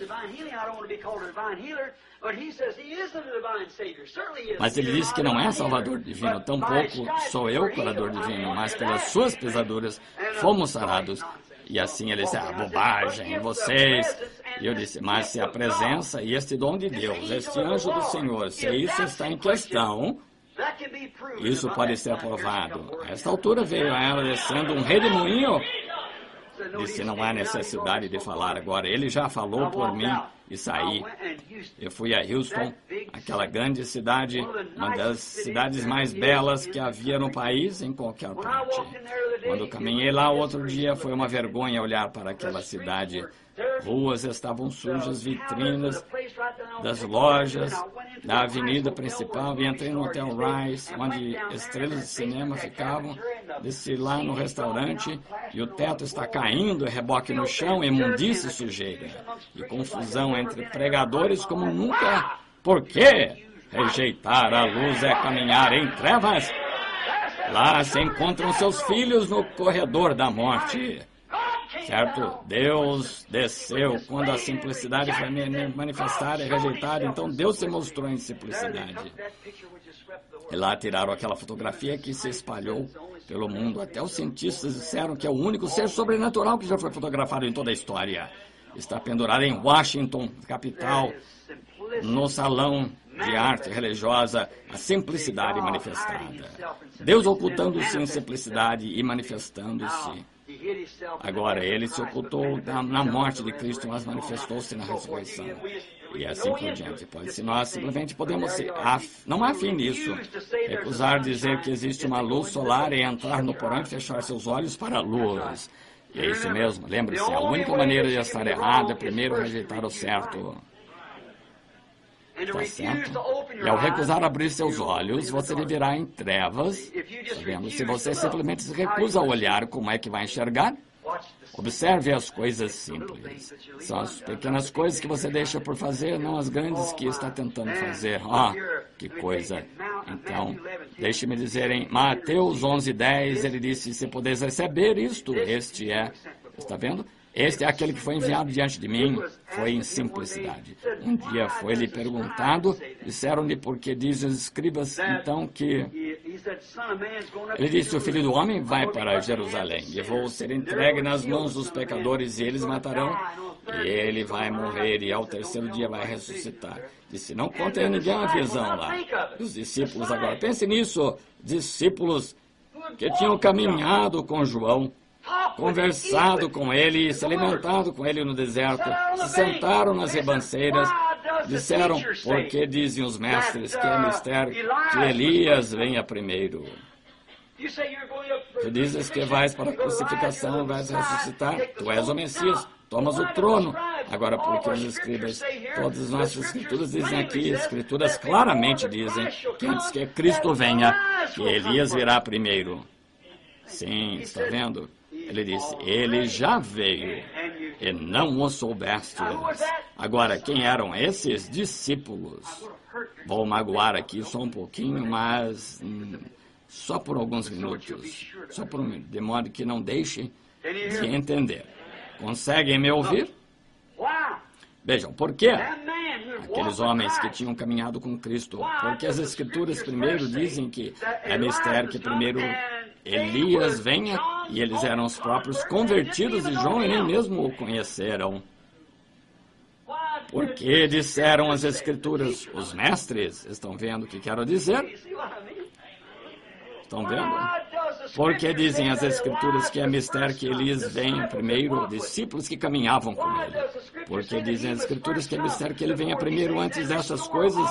Mas ele disse que não é Salvador divino, tampouco sou eu curador divino, mas pelas suas pisaduras fomos sarados. E assim ele disse, bobagem, vocês. E eu disse, mas se a presença e este dom de Deus, este anjo do Senhor, se isso está em questão, isso pode ser aprovado. A esta altura veio a ela descendo um redemoinho. Disse, não há necessidade de falar agora. Ele já falou por mim e saí. Eu fui a Houston aquela grande cidade, uma das cidades mais belas que havia no país, em qualquer parte. Quando caminhei lá outro dia, foi uma vergonha olhar para aquela cidade. Ruas estavam sujas, vitrinas das lojas, da avenida principal, e entrei no Hotel Rice, onde estrelas de cinema ficavam. Desci lá no restaurante e o teto está caindo, reboque no chão, imundície e sujeira. E confusão entre pregadores como nunca. Por quê? Rejeitar a luz é caminhar em trevas. Lá se encontram seus filhos no corredor da morte. Certo? Deus desceu quando a simplicidade foi manifestada e rejeitada. Então Deus se mostrou em simplicidade. E lá tiraram aquela fotografia que se espalhou pelo mundo. Até os cientistas disseram que é o único ser sobrenatural que já foi fotografado em toda a história. Está pendurado em Washington, capital, no salão de arte religiosa, a simplicidade manifestada. Deus ocultando-se em simplicidade e manifestando-se. Agora, ele se ocultou na morte de Cristo, mas manifestou-se na ressurreição. E assim por diante. Se nós simplesmente podemos não há fim nisso. Recusar dizer que existe uma luz solar e entrar no porão e fechar seus olhos para a luz. E é isso mesmo. Lembre-se, a única maneira de estar errado é primeiro rejeitar o certo. Está certo? E ao recusar abrir seus olhos, você viverá em trevas. Está vendo? Se você simplesmente se recusa a olhar, como é que vai enxergar? Observe as coisas simples. São as pequenas coisas que você deixa por fazer, não as grandes que está tentando fazer. Que coisa. Então, deixe-me dizer em Mateus 11:10, ele disse, se podeis receber isto, este é... Está vendo? Este é aquele que foi enviado diante de mim, foi em simplicidade. Um dia foi-lhe perguntado, disseram-lhe porque dizem os escribas, então, que... Ele disse, o Filho do Homem vai para Jerusalém, e vou ser entregue nas mãos dos pecadores, e eles matarão, e ele vai morrer, e ao terceiro dia vai ressuscitar. Disse, não contem a ninguém a visão lá. Os discípulos agora, pense nisso, discípulos que tinham caminhado com João, conversado com ele, se alimentado com ele no deserto, se sentaram nas ribanceiras, disseram, por que dizem os mestres que é mistério que Elias venha primeiro? Tu dizes que vais para a crucificação, vais ressuscitar, tu és o Messias, tomas o trono. Agora, porque os escribas, todas as nossas escrituras dizem aqui, escrituras claramente dizem que antes que Cristo venha, que Elias virá primeiro. Sim, está vendo? Ele disse, ele já veio e não o soubestes. Agora, quem eram esses discípulos? Vou magoar aqui só um pouquinho, mas só por alguns minutos. De modo que não deixem de entender. Conseguem me ouvir? Vejam, por quê? Aqueles homens que tinham caminhado com Cristo, porque as Escrituras primeiro dizem que é mistério que primeiro Elias venha, e eles eram os próprios convertidos de João e nem mesmo o conheceram. Porque disseram as Escrituras, os mestres, estão vendo o que quero dizer? Estão vendo? Porque dizem as Escrituras que é mistério que Elias venha primeiro, discípulos que caminhavam com ele. Porque dizem as Escrituras que é mistério que ele venha primeiro antes dessas coisas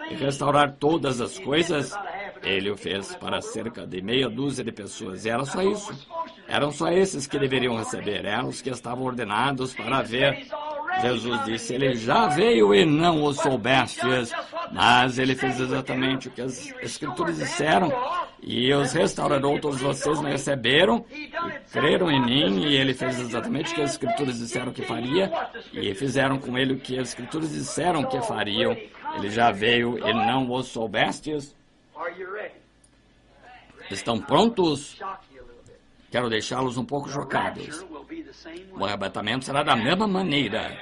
e restaurar todas as coisas. Ele o fez para cerca de meia dúzia de pessoas. E era só isso. Eram só esses que deveriam receber. Eram os que estavam ordenados para ver. Jesus disse, ele já veio e não o soubestes. Mas ele fez exatamente o que as Escrituras disseram. E os restaurarou, todos vocês me receberam e creram em mim. E ele fez exatamente o que as Escrituras disseram que faria. E fizeram com ele o que as Escrituras disseram que fariam. Ele já veio e não o soubestes. Estão prontos? Quero deixá-los um pouco chocados. O arrebatamento será da mesma maneira.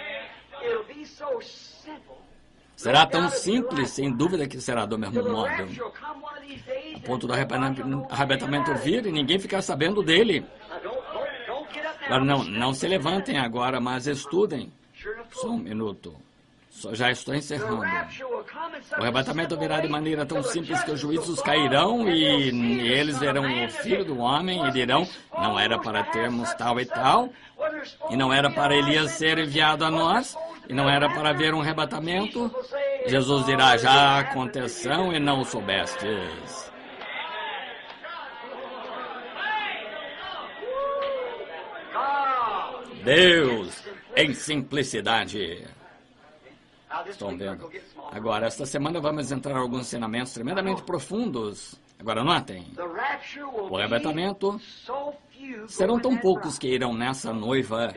Será tão simples, sem dúvida que será do mesmo modo. A ponto do arrebatamento vir e ninguém ficar sabendo dele. Agora, não se levantem agora, mas estudem. Só um minuto. Já estou encerrando. O arrebatamento virá de maneira tão simples que os juízos cairão e eles verão o Filho do Homem e dirão, não era para termos tal e tal, e não era para Elias ser enviado a nós, e não era para ver um arrebatamento, Jesus dirá, já aconteceu e não soubestes. Deus em simplicidade. Estão vendo? Agora, esta semana vamos entrar em alguns ensinamentos tremendamente profundos. Agora, notem. O arrebatamento serão tão poucos que irão nessa noiva.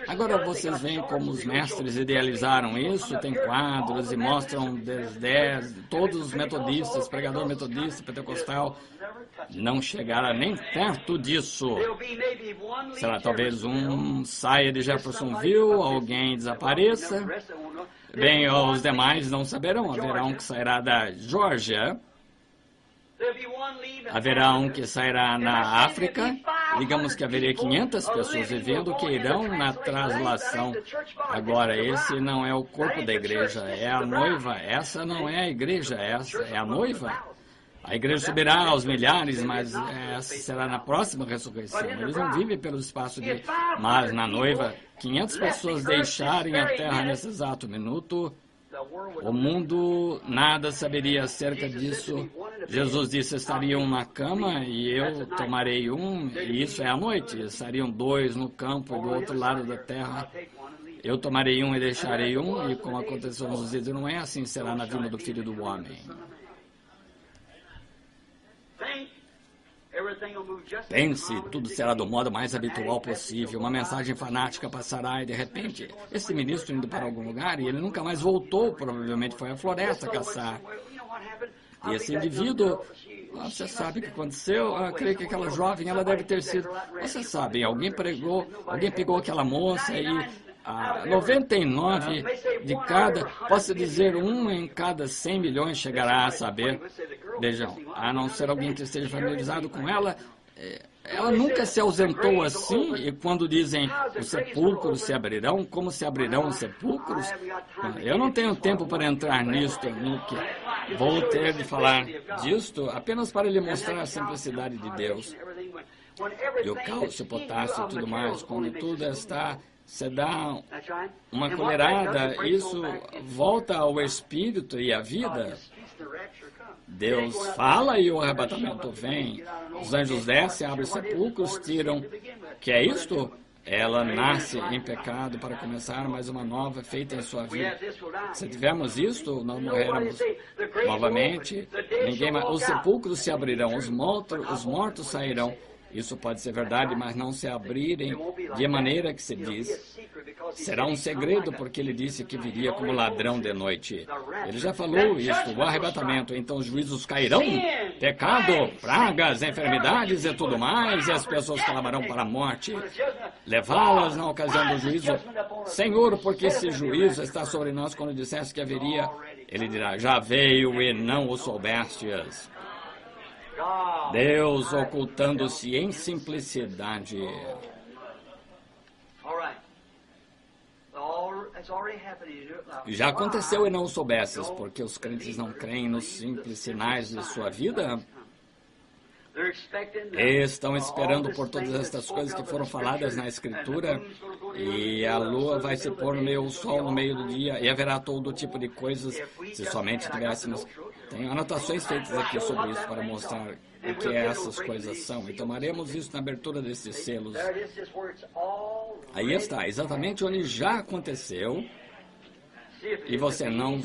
Agora vocês veem como os mestres idealizaram isso, tem quadros e mostram todos os metodistas, pregador metodista, pentecostal, não chegaram nem perto disso. Será talvez um saia de Jeffersonville, alguém desapareça. Bem, os demais não saberão. Haverá um que sairá da Geórgia. Haverá um que sairá na África. Digamos que haveria 500 pessoas vivendo que irão na translação. Agora, esse não é o corpo da igreja, é a noiva. Essa não é a igreja, essa é a noiva. A igreja subirá aos milhares, mas essa será na próxima ressurreição. Eles não vivem pelo espaço de... Mas na noiva, 500 pessoas deixarem a terra nesse exato minuto, o mundo nada saberia acerca disso. Jesus disse, estariam na cama e eu tomarei um, e isso é a noite. Estariam dois no campo do outro lado da terra. Eu tomarei um e deixarei um, e como aconteceu nos dias, não é assim será na vinda do Filho do Homem. Pense, tudo será do modo mais habitual possível. Uma mensagem fanática passará e, de repente, esse ministro indo para algum lugar e ele nunca mais voltou, provavelmente foi à floresta caçar. E esse indivíduo, você sabe o que aconteceu? Creio que aquela jovem, ela deve ter sido... Você sabe, alguém pegou aquela moça e... 99 de cada, posso dizer, um em cada 100 milhões chegará a saber. Vejam, a não ser alguém que esteja familiarizado com ela, ela nunca se ausentou assim, e quando dizem os sepulcros se abrirão, como se abrirão os sepulcros? Eu não tenho tempo para entrar nisto, vou ter de falar disto apenas para lhe mostrar a simplicidade de Deus. E o cálcio, o potássio e tudo mais, quando tudo está... Você dá uma colherada, isso volta ao espírito e à vida. Deus fala e o arrebatamento vem. Os anjos descem, abrem os sepulcros, tiram. Que é isto? Ela nasce em pecado para começar mais uma nova feita em sua vida. Se tivermos isto, não morreremos novamente. Os sepulcros se abrirão, os mortos sairão. Isso pode ser verdade, mas não se abrirem de maneira que se diz. Será um segredo, porque ele disse que viria como ladrão de noite. Ele já falou isso, o arrebatamento. Então os juízos cairão, pecado, pragas, enfermidades e tudo mais, e as pessoas clamarão para a morte. Levá-las na ocasião do juízo. Senhor, porque esse juízo está sobre nós quando disseste que haveria? Ele dirá, já veio e não o soubestes. Deus ocultando-se em simplicidade. Já aconteceu e não o soubesses, porque os crentes não creem nos simples sinais de sua vida. Estão esperando por todas estas coisas que foram faladas na Escritura, e a lua vai se pôr no meio, o sol no meio do dia, e haverá todo tipo de coisas, se somente tivéssemos... Tem anotações feitas aqui sobre isso para mostrar o que essas coisas são, e tomaremos isso na abertura desses selos. Aí está, exatamente onde já aconteceu, e você não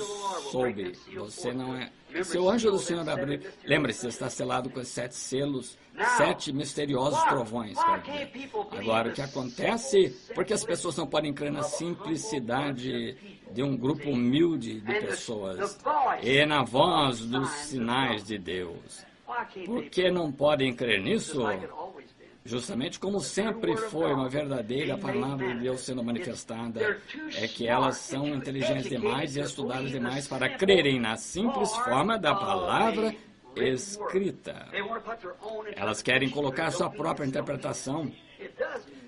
soube, você não é... Se o anjo do Senhor abrir... Lembre-se, está selado com 7 selos, 7 misteriosos trovões. Agora, o que acontece... Porque as pessoas não podem crer na simplicidade de um grupo humilde de pessoas e na voz dos sinais de Deus. Por que não podem crer nisso? Justamente como sempre foi uma verdadeira palavra de Deus sendo manifestada, é que elas são inteligentes demais e estudadas demais para crerem na simples forma da palavra escrita. Elas querem colocar sua própria interpretação.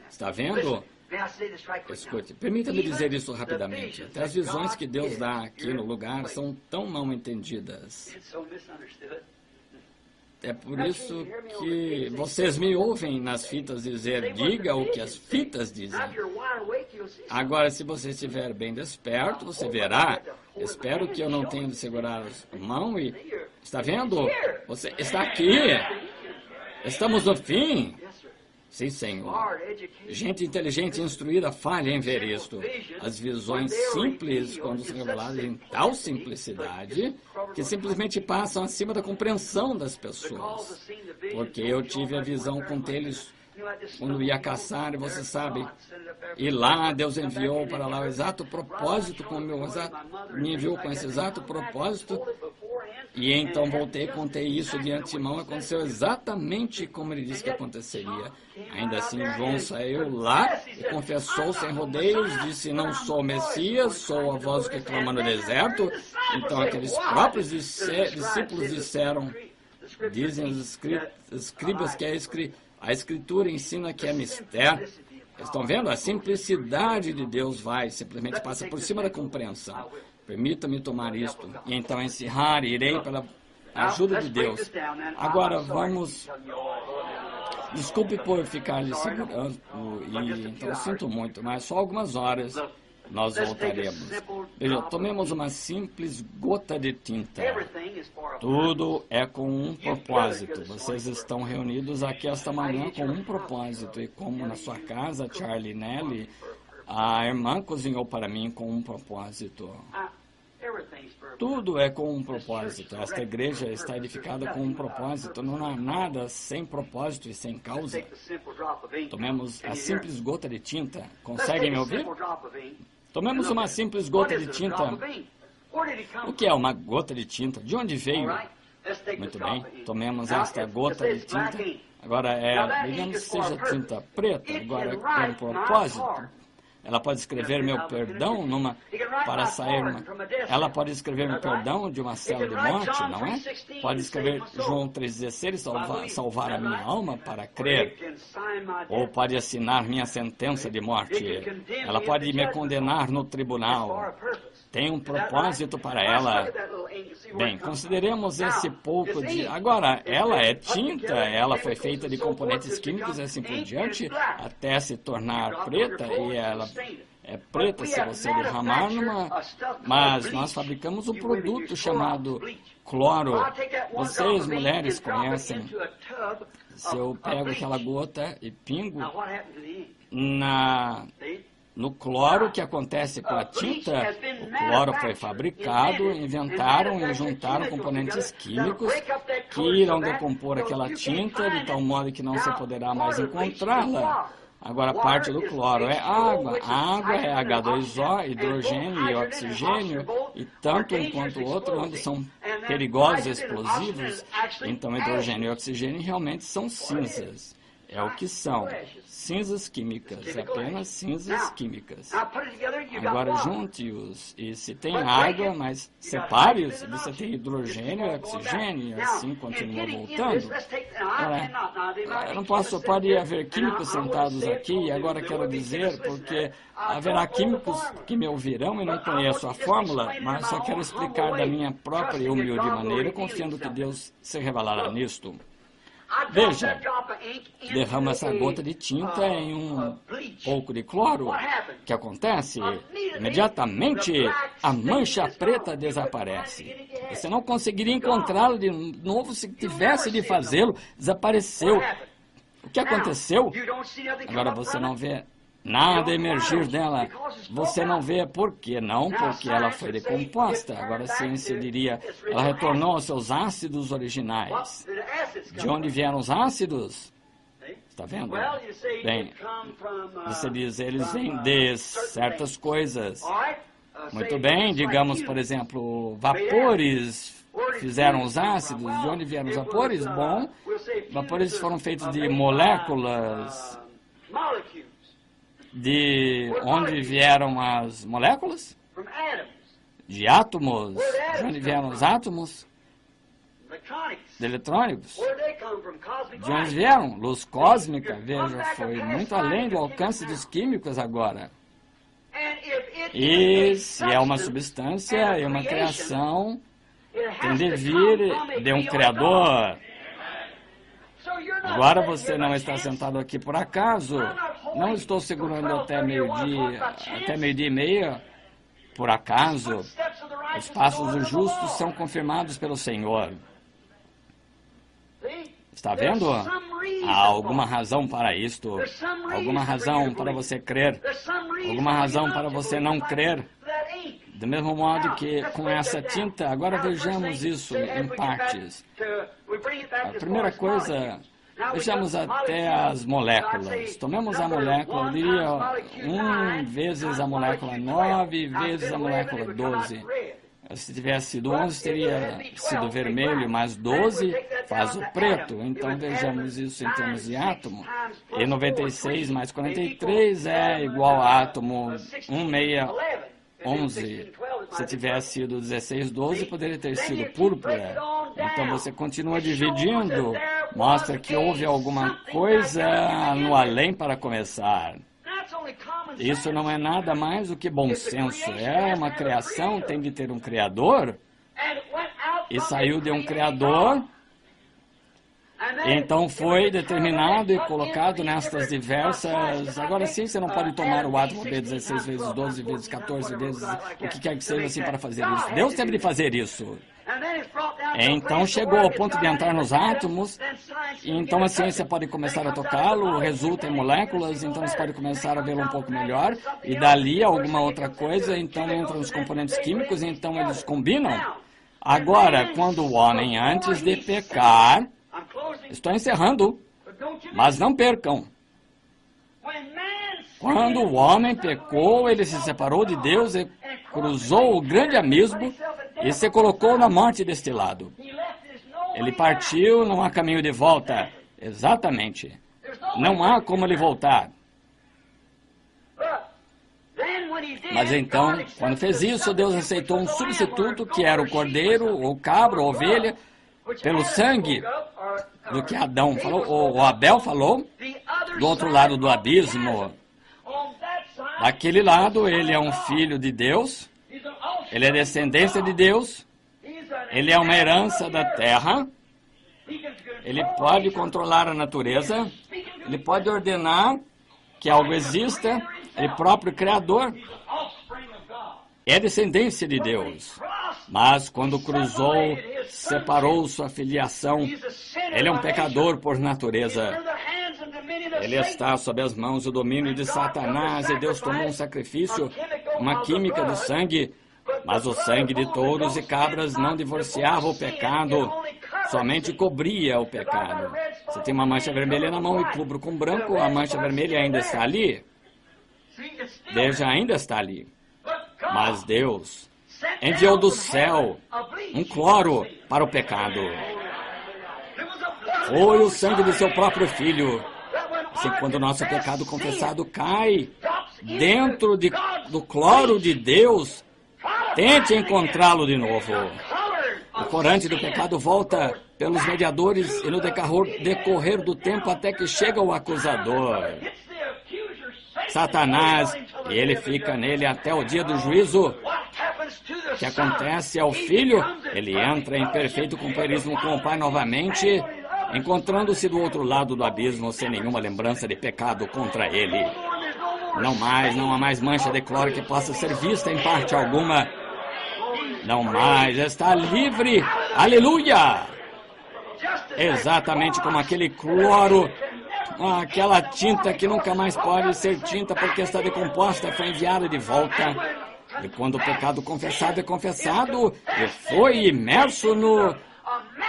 Está vendo? Escute, permita-me dizer isso rapidamente. Até as visões que Deus dá aqui no lugar são tão mal entendidas. É por isso que vocês me ouvem nas fitas dizer, diga o que as fitas dizem. Agora, se você estiver bem desperto, você verá Espero que eu não tenha de segurar a mão e... Está vendo? Você está aqui. Estamos no fim. Sim, Senhor. Gente inteligente e instruída falha em ver isto. As visões simples, quando são reveladas em tal simplicidade, que simplesmente passam acima da compreensão das pessoas. Porque eu tive a visão com eles quando ia caçar, e você sabe, e lá Deus enviou para lá o exato propósito, me enviou com esse exato propósito, e então voltei e contei isso de antemão, aconteceu exatamente como ele disse que aconteceria. Ainda assim, João saiu lá e confessou sem rodeios, disse, não sou o Messias, sou a voz que clama no deserto. Então aqueles próprios discípulos dizem os escribas que a Escritura ensina que é mistério. Estão vendo? A simplicidade de Deus simplesmente passa por cima da compreensão. Permita-me tomar isto e então encerrar, irei pela ajuda de Deus. Agora vamos... Desculpe por ficar lhe segurando, e então sinto muito, mas só algumas horas nós voltaremos. Veja, tomemos uma simples gota de tinta. Tudo é com um propósito. Vocês estão reunidos aqui esta manhã com um propósito. E como na sua casa, Charlie Nelly, a irmã cozinhou para mim com um propósito. Tudo é com um propósito. Esta igreja está edificada com um propósito. Não há nada sem propósito e sem causa. Tomemos a simples gota de tinta. Conseguem me ouvir? Tomemos uma simples gota de tinta. O que é uma gota de tinta? De onde veio? Muito bem. Tomemos esta gota de tinta. Agora, digamos que seja tinta preta. Agora, com um propósito. Ela pode escrever meu perdão para sair Ela pode escrever meu perdão de uma cela de morte, não é? Pode escrever João 3,16 e salvar a minha alma para crer. Ou pode assinar minha sentença de morte. Ela pode me condenar no tribunal. Tem um propósito para ela. Bem, consideremos esse pouco de... Agora, ela é tinta, ela foi feita de componentes químicos e assim por diante, até se tornar preta, e ela é preta se você derramar Mas nós fabricamos um produto chamado cloro. Vocês, mulheres, conhecem. Se eu pego aquela gota e pingo no cloro, que acontece com a tinta, o cloro foi fabricado, inventaram e juntaram componentes químicos que irão decompor aquela tinta de tal modo que não se poderá mais encontrá-la. Agora, parte do cloro é água. A água é H2O, hidrogênio e oxigênio, e tanto um quanto o outro, onde são perigosos, explosivos. Então, hidrogênio e oxigênio realmente são cinzas. É o que são. Cinzas químicas, apenas cinzas químicas. Agora junte-os, e se tem água, mas separe-os, você tem hidrogênio e oxigênio, e assim continua voltando. Eu não posso, pode haver químicos sentados aqui, e agora quero dizer, porque haverá químicos que me ouvirão e não conheço a fórmula, mas só quero explicar da minha própria e humilde maneira, confiando que Deus se revelará nisto. Veja, derrama essa gota de tinta em um pouco de cloro. O que acontece? Imediatamente, a mancha preta desaparece. Você não conseguiria encontrá-la de novo se tivesse de fazê-lo. Desapareceu. O que aconteceu? Agora você não vê nada emergir dela. Você não vê por quê? Não, porque ela foi decomposta. Agora a ciência diria, ela retornou aos seus ácidos originais. De onde vieram os ácidos? Está vendo? Bem, você diz, eles vêm de certas coisas. Muito bem, digamos, por exemplo, vapores fizeram os ácidos. De onde vieram os vapores? Bom, vapores foram feitos de moléculas. De onde vieram as moléculas? De átomos. De onde vieram os átomos? De eletrônicos. De onde vieram? Luz cósmica. Veja, foi muito além do alcance dos químicos agora. E se é uma substância, é uma criação, tem de vir de um criador. Agora você não está sentado aqui por acaso. Não estou segurando até meio-dia e meia por acaso. Os passos dos justos são confirmados pelo Senhor. Está vendo? Há alguma razão para isto. Alguma razão para você crer. Alguma razão para você não crer. Do mesmo modo que com essa tinta, agora vejamos isso em partes. A primeira coisa, vejamos até as moléculas. Tomemos a molécula, eu diria 1 vezes a molécula 9 vezes a molécula 12. Se tivesse sido 11, teria sido vermelho, mas 12 faz o preto. Então vejamos isso em termos de átomo. E 96 mais 43 é igual a átomo 1611. Se tivesse sido 1612, poderia ter sido púrpura. Então você continua dividindo. Mostra que houve alguma coisa no além para começar. Isso não é nada mais do que bom senso. É uma criação, tem de ter um criador. E saiu de um criador. Então foi determinado e colocado nestas diversas... Agora sim, você não pode tomar o átomo B16 vezes 12 vezes 14 vezes o que quer que seja assim para fazer isso. Deus teve de fazer isso. Então chegou ao ponto de entrar nos átomos, e então a ciência pode começar a tocá-lo, resulta em moléculas, então eles podem começar a vê-lo um pouco melhor, e dali alguma outra coisa, então entram os componentes químicos, e então eles combinam. Agora, quando o homem, antes de pecar, estou encerrando, mas não percam. Quando o homem pecou, ele se separou de Deus e cruzou o grande abismo e se colocou na morte deste lado. Ele partiu, não há caminho de volta. Exatamente. Não há como ele voltar. Mas então, quando fez isso, Deus aceitou um substituto, que era o cordeiro, ou cabra, ou ovelha, pelo sangue do que Adão falou, ou Abel falou, do outro lado do abismo. Daquele lado, ele é um filho de Deus, ele é descendência de Deus, ele é uma herança da terra, ele pode controlar a natureza, ele pode ordenar que algo exista, ele próprio criador, é descendência de Deus. Mas quando cruzou, separou sua filiação, ele é um pecador por natureza. Ele está sob as mãos do domínio de Satanás, e Deus tomou um sacrifício, uma química do sangue, mas o sangue de touros e cabras não divorciava o pecado, somente cobria o pecado. Você tem uma mancha vermelha na mão e cubro com branco, a mancha vermelha ainda está ali. Veja, ainda está ali. Mas Deus enviou do céu um cloro para o pecado. Foi o sangue de seu próprio filho. Assim, quando o nosso pecado confessado cai dentro do cloro de Deus, tente encontrá-lo de novo. O corante do pecado volta pelos mediadores e no decorrer do tempo até que chega o acusador, Satanás, e ele fica nele até o dia do juízo. O que acontece ao filho? Ele entra em perfeito companheirismo com o Pai novamente, encontrando-se do outro lado do abismo sem nenhuma lembrança de pecado contra ele. Não há mais mancha de cloro que possa ser vista em parte alguma. Não mais, está livre. Aleluia! Exatamente como aquele cloro, aquela tinta que nunca mais pode ser tinta porque está decomposta, foi enviada de volta. E quando o pecado confessado é confessado, e foi imerso no...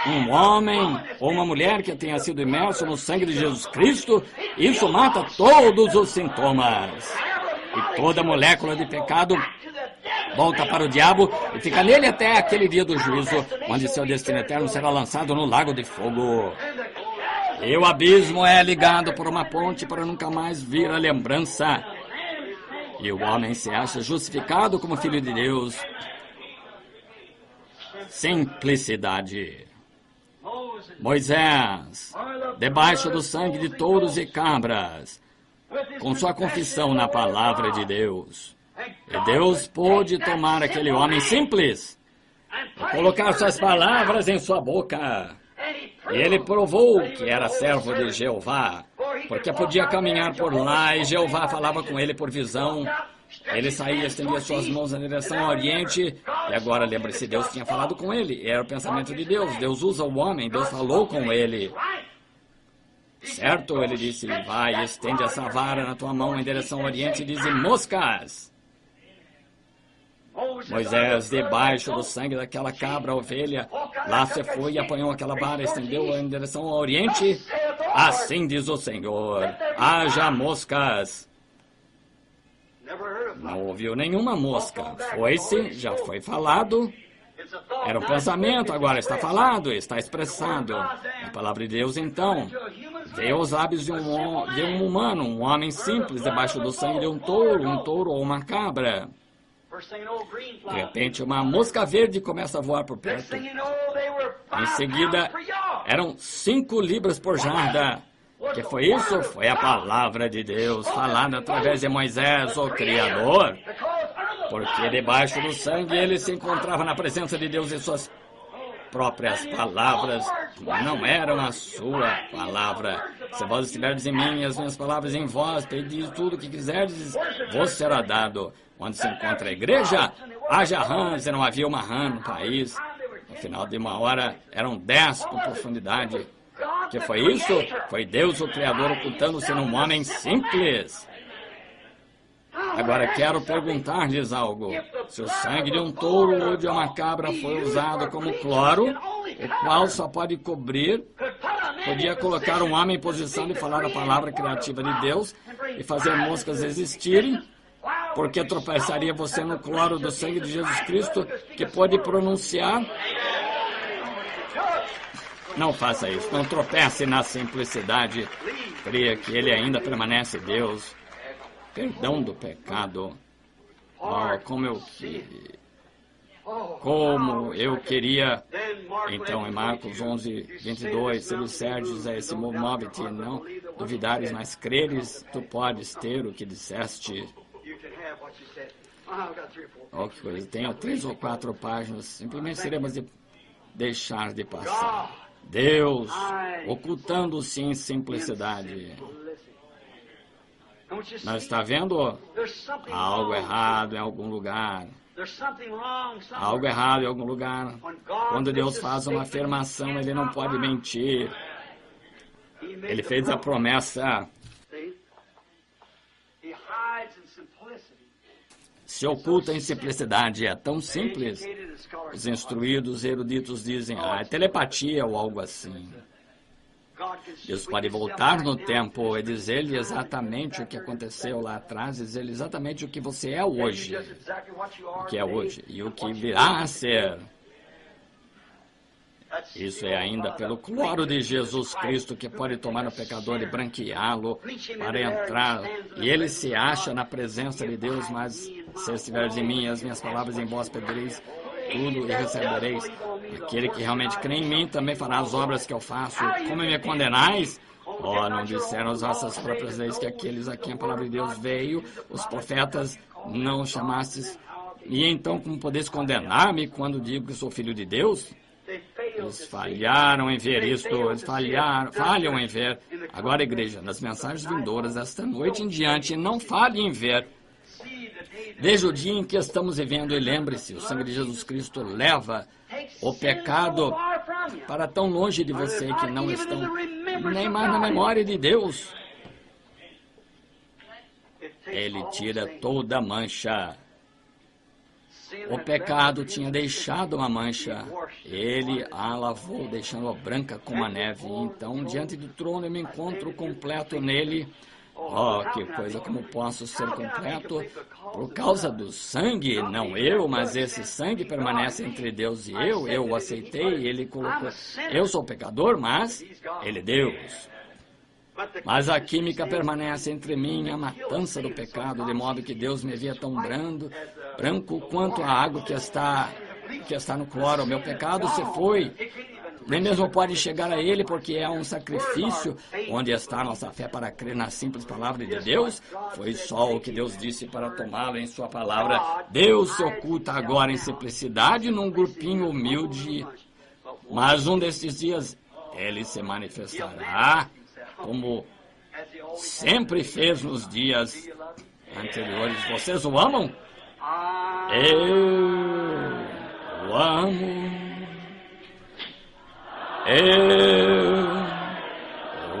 Um homem ou uma mulher que tenha sido imerso no sangue de Jesus Cristo, isso mata todos os sintomas. E toda molécula de pecado volta para o diabo e fica nele até aquele dia do juízo, onde seu destino eterno será lançado no lago de fogo. E o abismo é ligado por uma ponte para nunca mais vir a lembrança. E o homem se acha justificado como filho de Deus. Simplicidade. Moisés, debaixo do sangue de touros e cabras, com sua confissão na palavra de Deus. E Deus pôde tomar aquele homem simples e colocar suas palavras em sua boca. E ele provou que era servo de Jeová, porque podia caminhar por lá e Jeová falava com ele por visão. Ele saía, estendia suas mãos na direção ao oriente, e agora lembre-se, Deus tinha falado com ele, era o pensamento de Deus, Deus usa o homem, Deus falou com ele. Certo? Ele disse, vai, estende essa vara na tua mão em direção ao oriente e diz, moscas. Moisés, debaixo do sangue daquela cabra, ovelha, lá se foi e apanhou aquela vara, estendeu-a em direção ao oriente. Assim diz o Senhor, haja moscas. Não ouviu nenhuma mosca. Foi-se, já foi falado. Era um pensamento, agora está falado, está expressado. A palavra de Deus, então, veio aos lábios de um humano, um homem simples, debaixo do sangue de um touro ou uma cabra. De repente, uma mosca verde começa a voar por perto. Em seguida, eram 5 libras por jarda. O que foi isso? Foi a palavra de Deus, falada através de Moisés, o Criador. Porque debaixo do sangue ele se encontrava na presença de Deus e suas próprias palavras não eram a sua palavra. Se vós estiverdes em mim e as minhas palavras em vós, pedis tudo o que quiserdes, vos será dado. Onde se encontra a igreja, haja rãs, e não havia uma rã no país. No final de uma hora, eram 10 por profundidade. O que foi isso? Foi Deus, o Criador, ocultando-se num homem simples. Agora quero perguntar-lhes algo. Se o sangue de um touro ou de uma cabra foi usado como cloro, o qual só pode cobrir, podia colocar um homem em posição de falar a palavra criativa de Deus e fazer moscas existirem, porque tropeçaria você no cloro do sangue de Jesus Cristo, que pode pronunciar? Não faça isso, não tropece na simplicidade. Creia que Ele ainda permanece Deus. Perdão do pecado. Oh, como eu queria. Então, em Marcos 11, 22, se disserdes a esse move-te, não duvidares, mas creres, tu podes ter o que disseste. Oh, que coisa. Tenho 3 ou 4 páginas. Simplesmente seremos de deixar de passar. Deus, ocultando-se em simplicidade. Não está vendo? Há algo errado em algum lugar. Há algo errado em algum lugar. Quando Deus faz uma afirmação, Ele não pode mentir. Ele fez a promessa. Se oculta em simplicidade. É tão simples. Os instruídos eruditos dizem, é telepatia ou algo assim. Deus pode voltar no tempo e dizer-lhe exatamente o que aconteceu lá atrás, dizer-lhe exatamente o que você é hoje, o que é hoje e o que virá a ser. Isso é ainda pelo cloro de Jesus Cristo que pode tomar o pecador e branqueá-lo para entrar. E ele se acha na presença de Deus, mas se estiveres em mim, as minhas palavras em vós pedireis tudo e recebereis. Aquele que realmente crê em mim também fará as obras que eu faço. Como me condenais? Oh, não disseram as vossas próprias leis que aqueles a quem a palavra de Deus veio, os profetas, não chamastes? E então como podeis condenar-me quando digo que sou filho de Deus? Eles falharam em ver isto, eles falham em ver. Agora, igreja, nas mensagens vindouras desta noite em diante, não falhe em ver. Desde o dia em que estamos vivendo, e lembre-se, o sangue de Jesus Cristo leva o pecado para tão longe de você que não estão nem mais na memória de Deus. Ele tira toda a mancha. O pecado tinha deixado uma mancha. Ele a lavou, deixando-a branca como a neve. Então, diante do trono, eu me encontro completo nele. Oh, que coisa, como posso ser completo? Por causa do sangue, não eu, mas esse sangue permanece entre Deus e eu o aceitei, ele colocou. Eu sou pecador, mas ele é Deus. Mas a química permanece entre mim, a matança do pecado, de modo que Deus me via tão branco quanto a água que está no cloro. O meu pecado se foi. Nem mesmo pode chegar a Ele, porque é um sacrifício. Onde está a nossa fé para crer na simples palavra de Deus? Foi só o que Deus disse para tomá-lo em sua palavra. Deus se oculta agora em simplicidade num grupinho humilde. Mas um desses dias, Ele se manifestará, como sempre fez nos dias anteriores. Vocês o amam? Eu o amo. Eu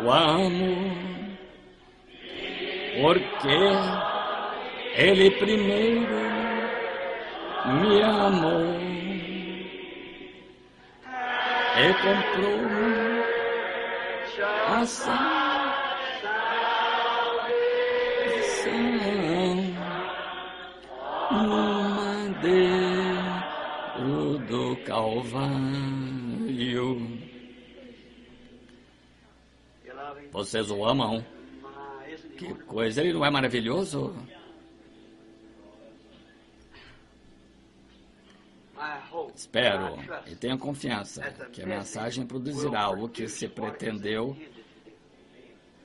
o amo. Porque Ele primeiro me amou e comprou a salvação no madeiro do Calvário. Vocês o amam? Que coisa, ele não é maravilhoso? Espero e tenho confiança que a mensagem produzirá algo que se pretendeu,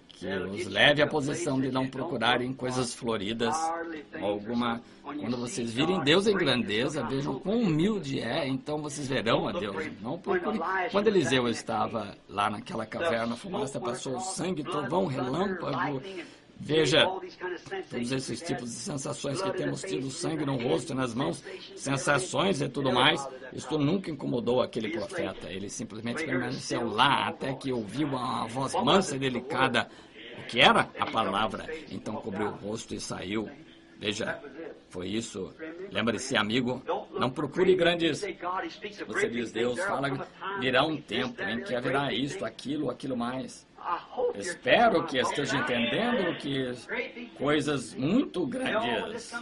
que os leve à posição de não procurarem coisas floridas, quando vocês virem Deus em grandeza, vejam quão humilde é, então vocês verão a Deus. Não procurem. Quando Eliseu estava lá naquela caverna, a fumaça passou, sangue, trovão, relâmpago. Veja, todos esses tipos de sensações que temos tido, sangue no rosto e nas mãos, sensações e tudo mais, isso nunca incomodou aquele profeta. Ele simplesmente permaneceu lá até que ouviu uma voz mansa e delicada, o que era a palavra. Então cobriu o rosto e saiu. Veja, foi isso. Lembre-se, amigo, não procure grandes... Você diz, Deus fala, virá um tempo em que haverá isto, aquilo mais. Espero que esteja entendendo que coisas muito grandes,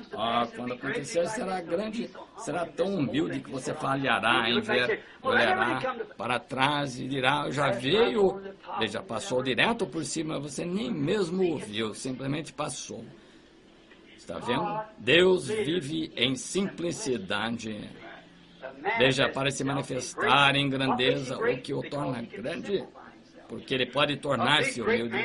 quando acontecer, será grande, será tão humilde que você falhará em ver, olhará para trás e dirá, já veio, veja, passou direto por cima, você nem mesmo ouviu, simplesmente passou. Está vendo? Deus vive em simplicidade. Veja, para se manifestar em grandeza, o que o torna grande, porque ele pode tornar-se humilde.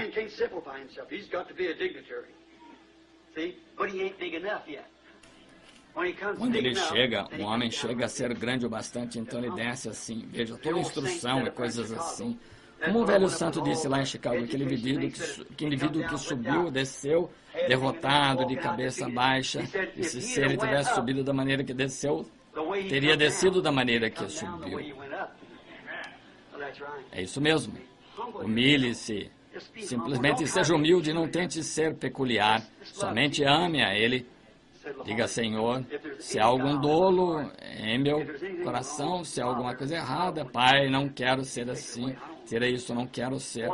Quando ele chega, um homem chega a ser grande o bastante, então ele desce assim. Veja, toda instrução e coisas assim. Como o velho santo disse lá em Chicago, aquele indivíduo que subiu, desceu, derrotado, de cabeça baixa, e se ele tivesse subido da maneira que desceu, teria descido da maneira que subiu. É isso mesmo. Humilhe-se. Simplesmente seja humilde e não tente ser peculiar. Somente ame a Ele. Diga, Senhor, se há algum dolo em meu coração, se há alguma coisa errada, Pai, não quero ser assim. Tira isso, não quero ser.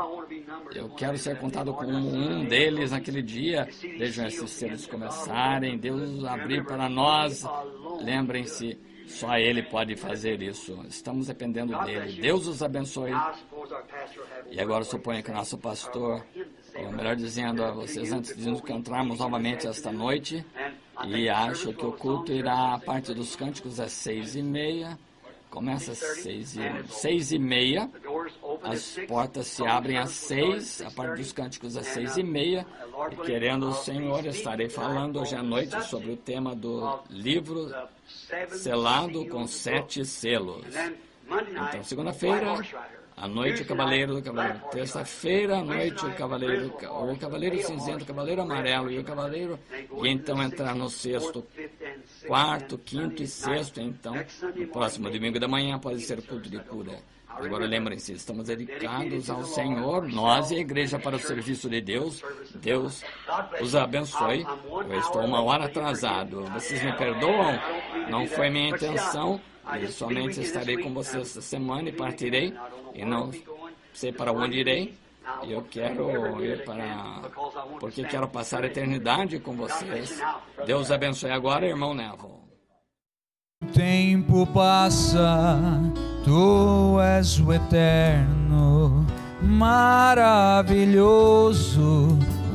Eu quero ser contado como um deles naquele dia. Vejam esses seres começarem, Deus abrir para nós. Lembrem-se, só Ele pode fazer isso. Estamos dependendo dEle. Deus os abençoe. E agora suponho que o nosso pastor, ou melhor dizendo a vocês, antes de nos encontrarmos novamente esta noite, e acho que o culto irá, a parte dos cânticos, às 6h30. Começa às 6h30. As portas se abrem às 6, a parte dos cânticos às 6h30. E querendo o Senhor, estarei falando hoje à noite sobre o tema do livro selado com 7 selos. Então, segunda-feira, à noite o Cavaleiro. Terça-feira, à noite o Cavaleiro Cinzento, o Cavaleiro Amarelo e o Cavaleiro. E então entrar no sexto, quarto, quinto e sexto. Então, no próximo domingo da manhã pode ser culto de cura. Agora lembrem-se, estamos dedicados ao Senhor, nós e a igreja para o serviço de Deus. Deus os abençoe. Eu estou 1 hora atrasado. Vocês me perdoam? Não foi minha intenção. Eu somente estarei com vocês esta semana e partirei. E não sei para onde irei. Eu quero ir porque quero passar a eternidade com vocês. Deus abençoe agora, irmão Neville. O tempo passa, Tu és o eterno, maravilhoso,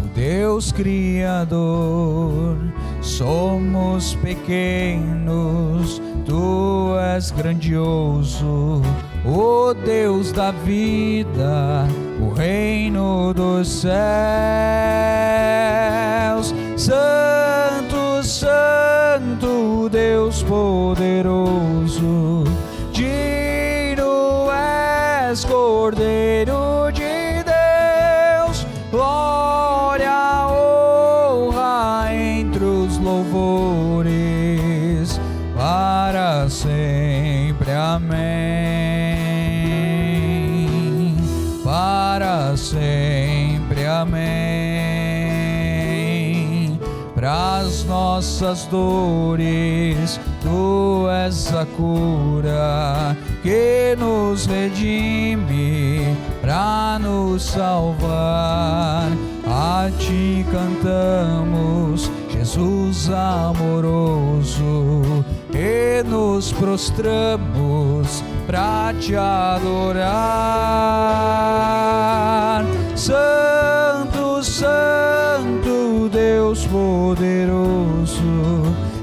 o Deus Criador. Somos pequenos, Tu és grandioso, o Deus da vida, o reino dos céus. Santo, Santo, Deus poderoso, digno és, Cordeiro de Deus, glória, honra em louvores para sempre. Amém. Para sempre. Amém. Pras nossas dores, Tu és a cura que nos redime pra nos salvar. A Ti cantamos, Jesus amoroso, e nos prostramos pra Te adorar. Santo, Santo, Deus poderoso,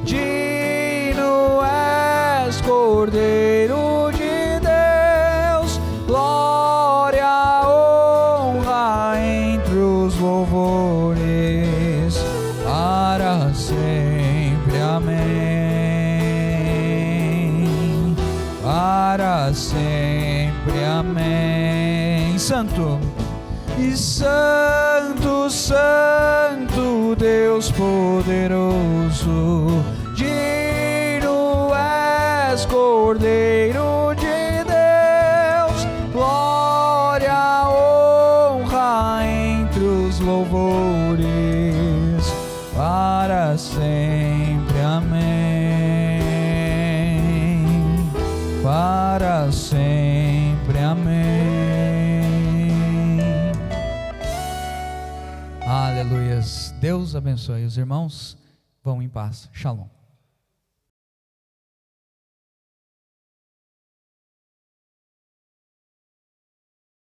digno és, Cordeiro de Deus, glória, honra entre os louvores para sempre. Amém. Para sempre. Amém. Santo e Santo, Santo, Deus poderoso, digno és, Cordeiro de Deus, glória, honra entre os louvores para sempre. Amém. Para sempre. Amém. Aleluias. Deus abençoe os irmãos. Vão em paz. Shalom.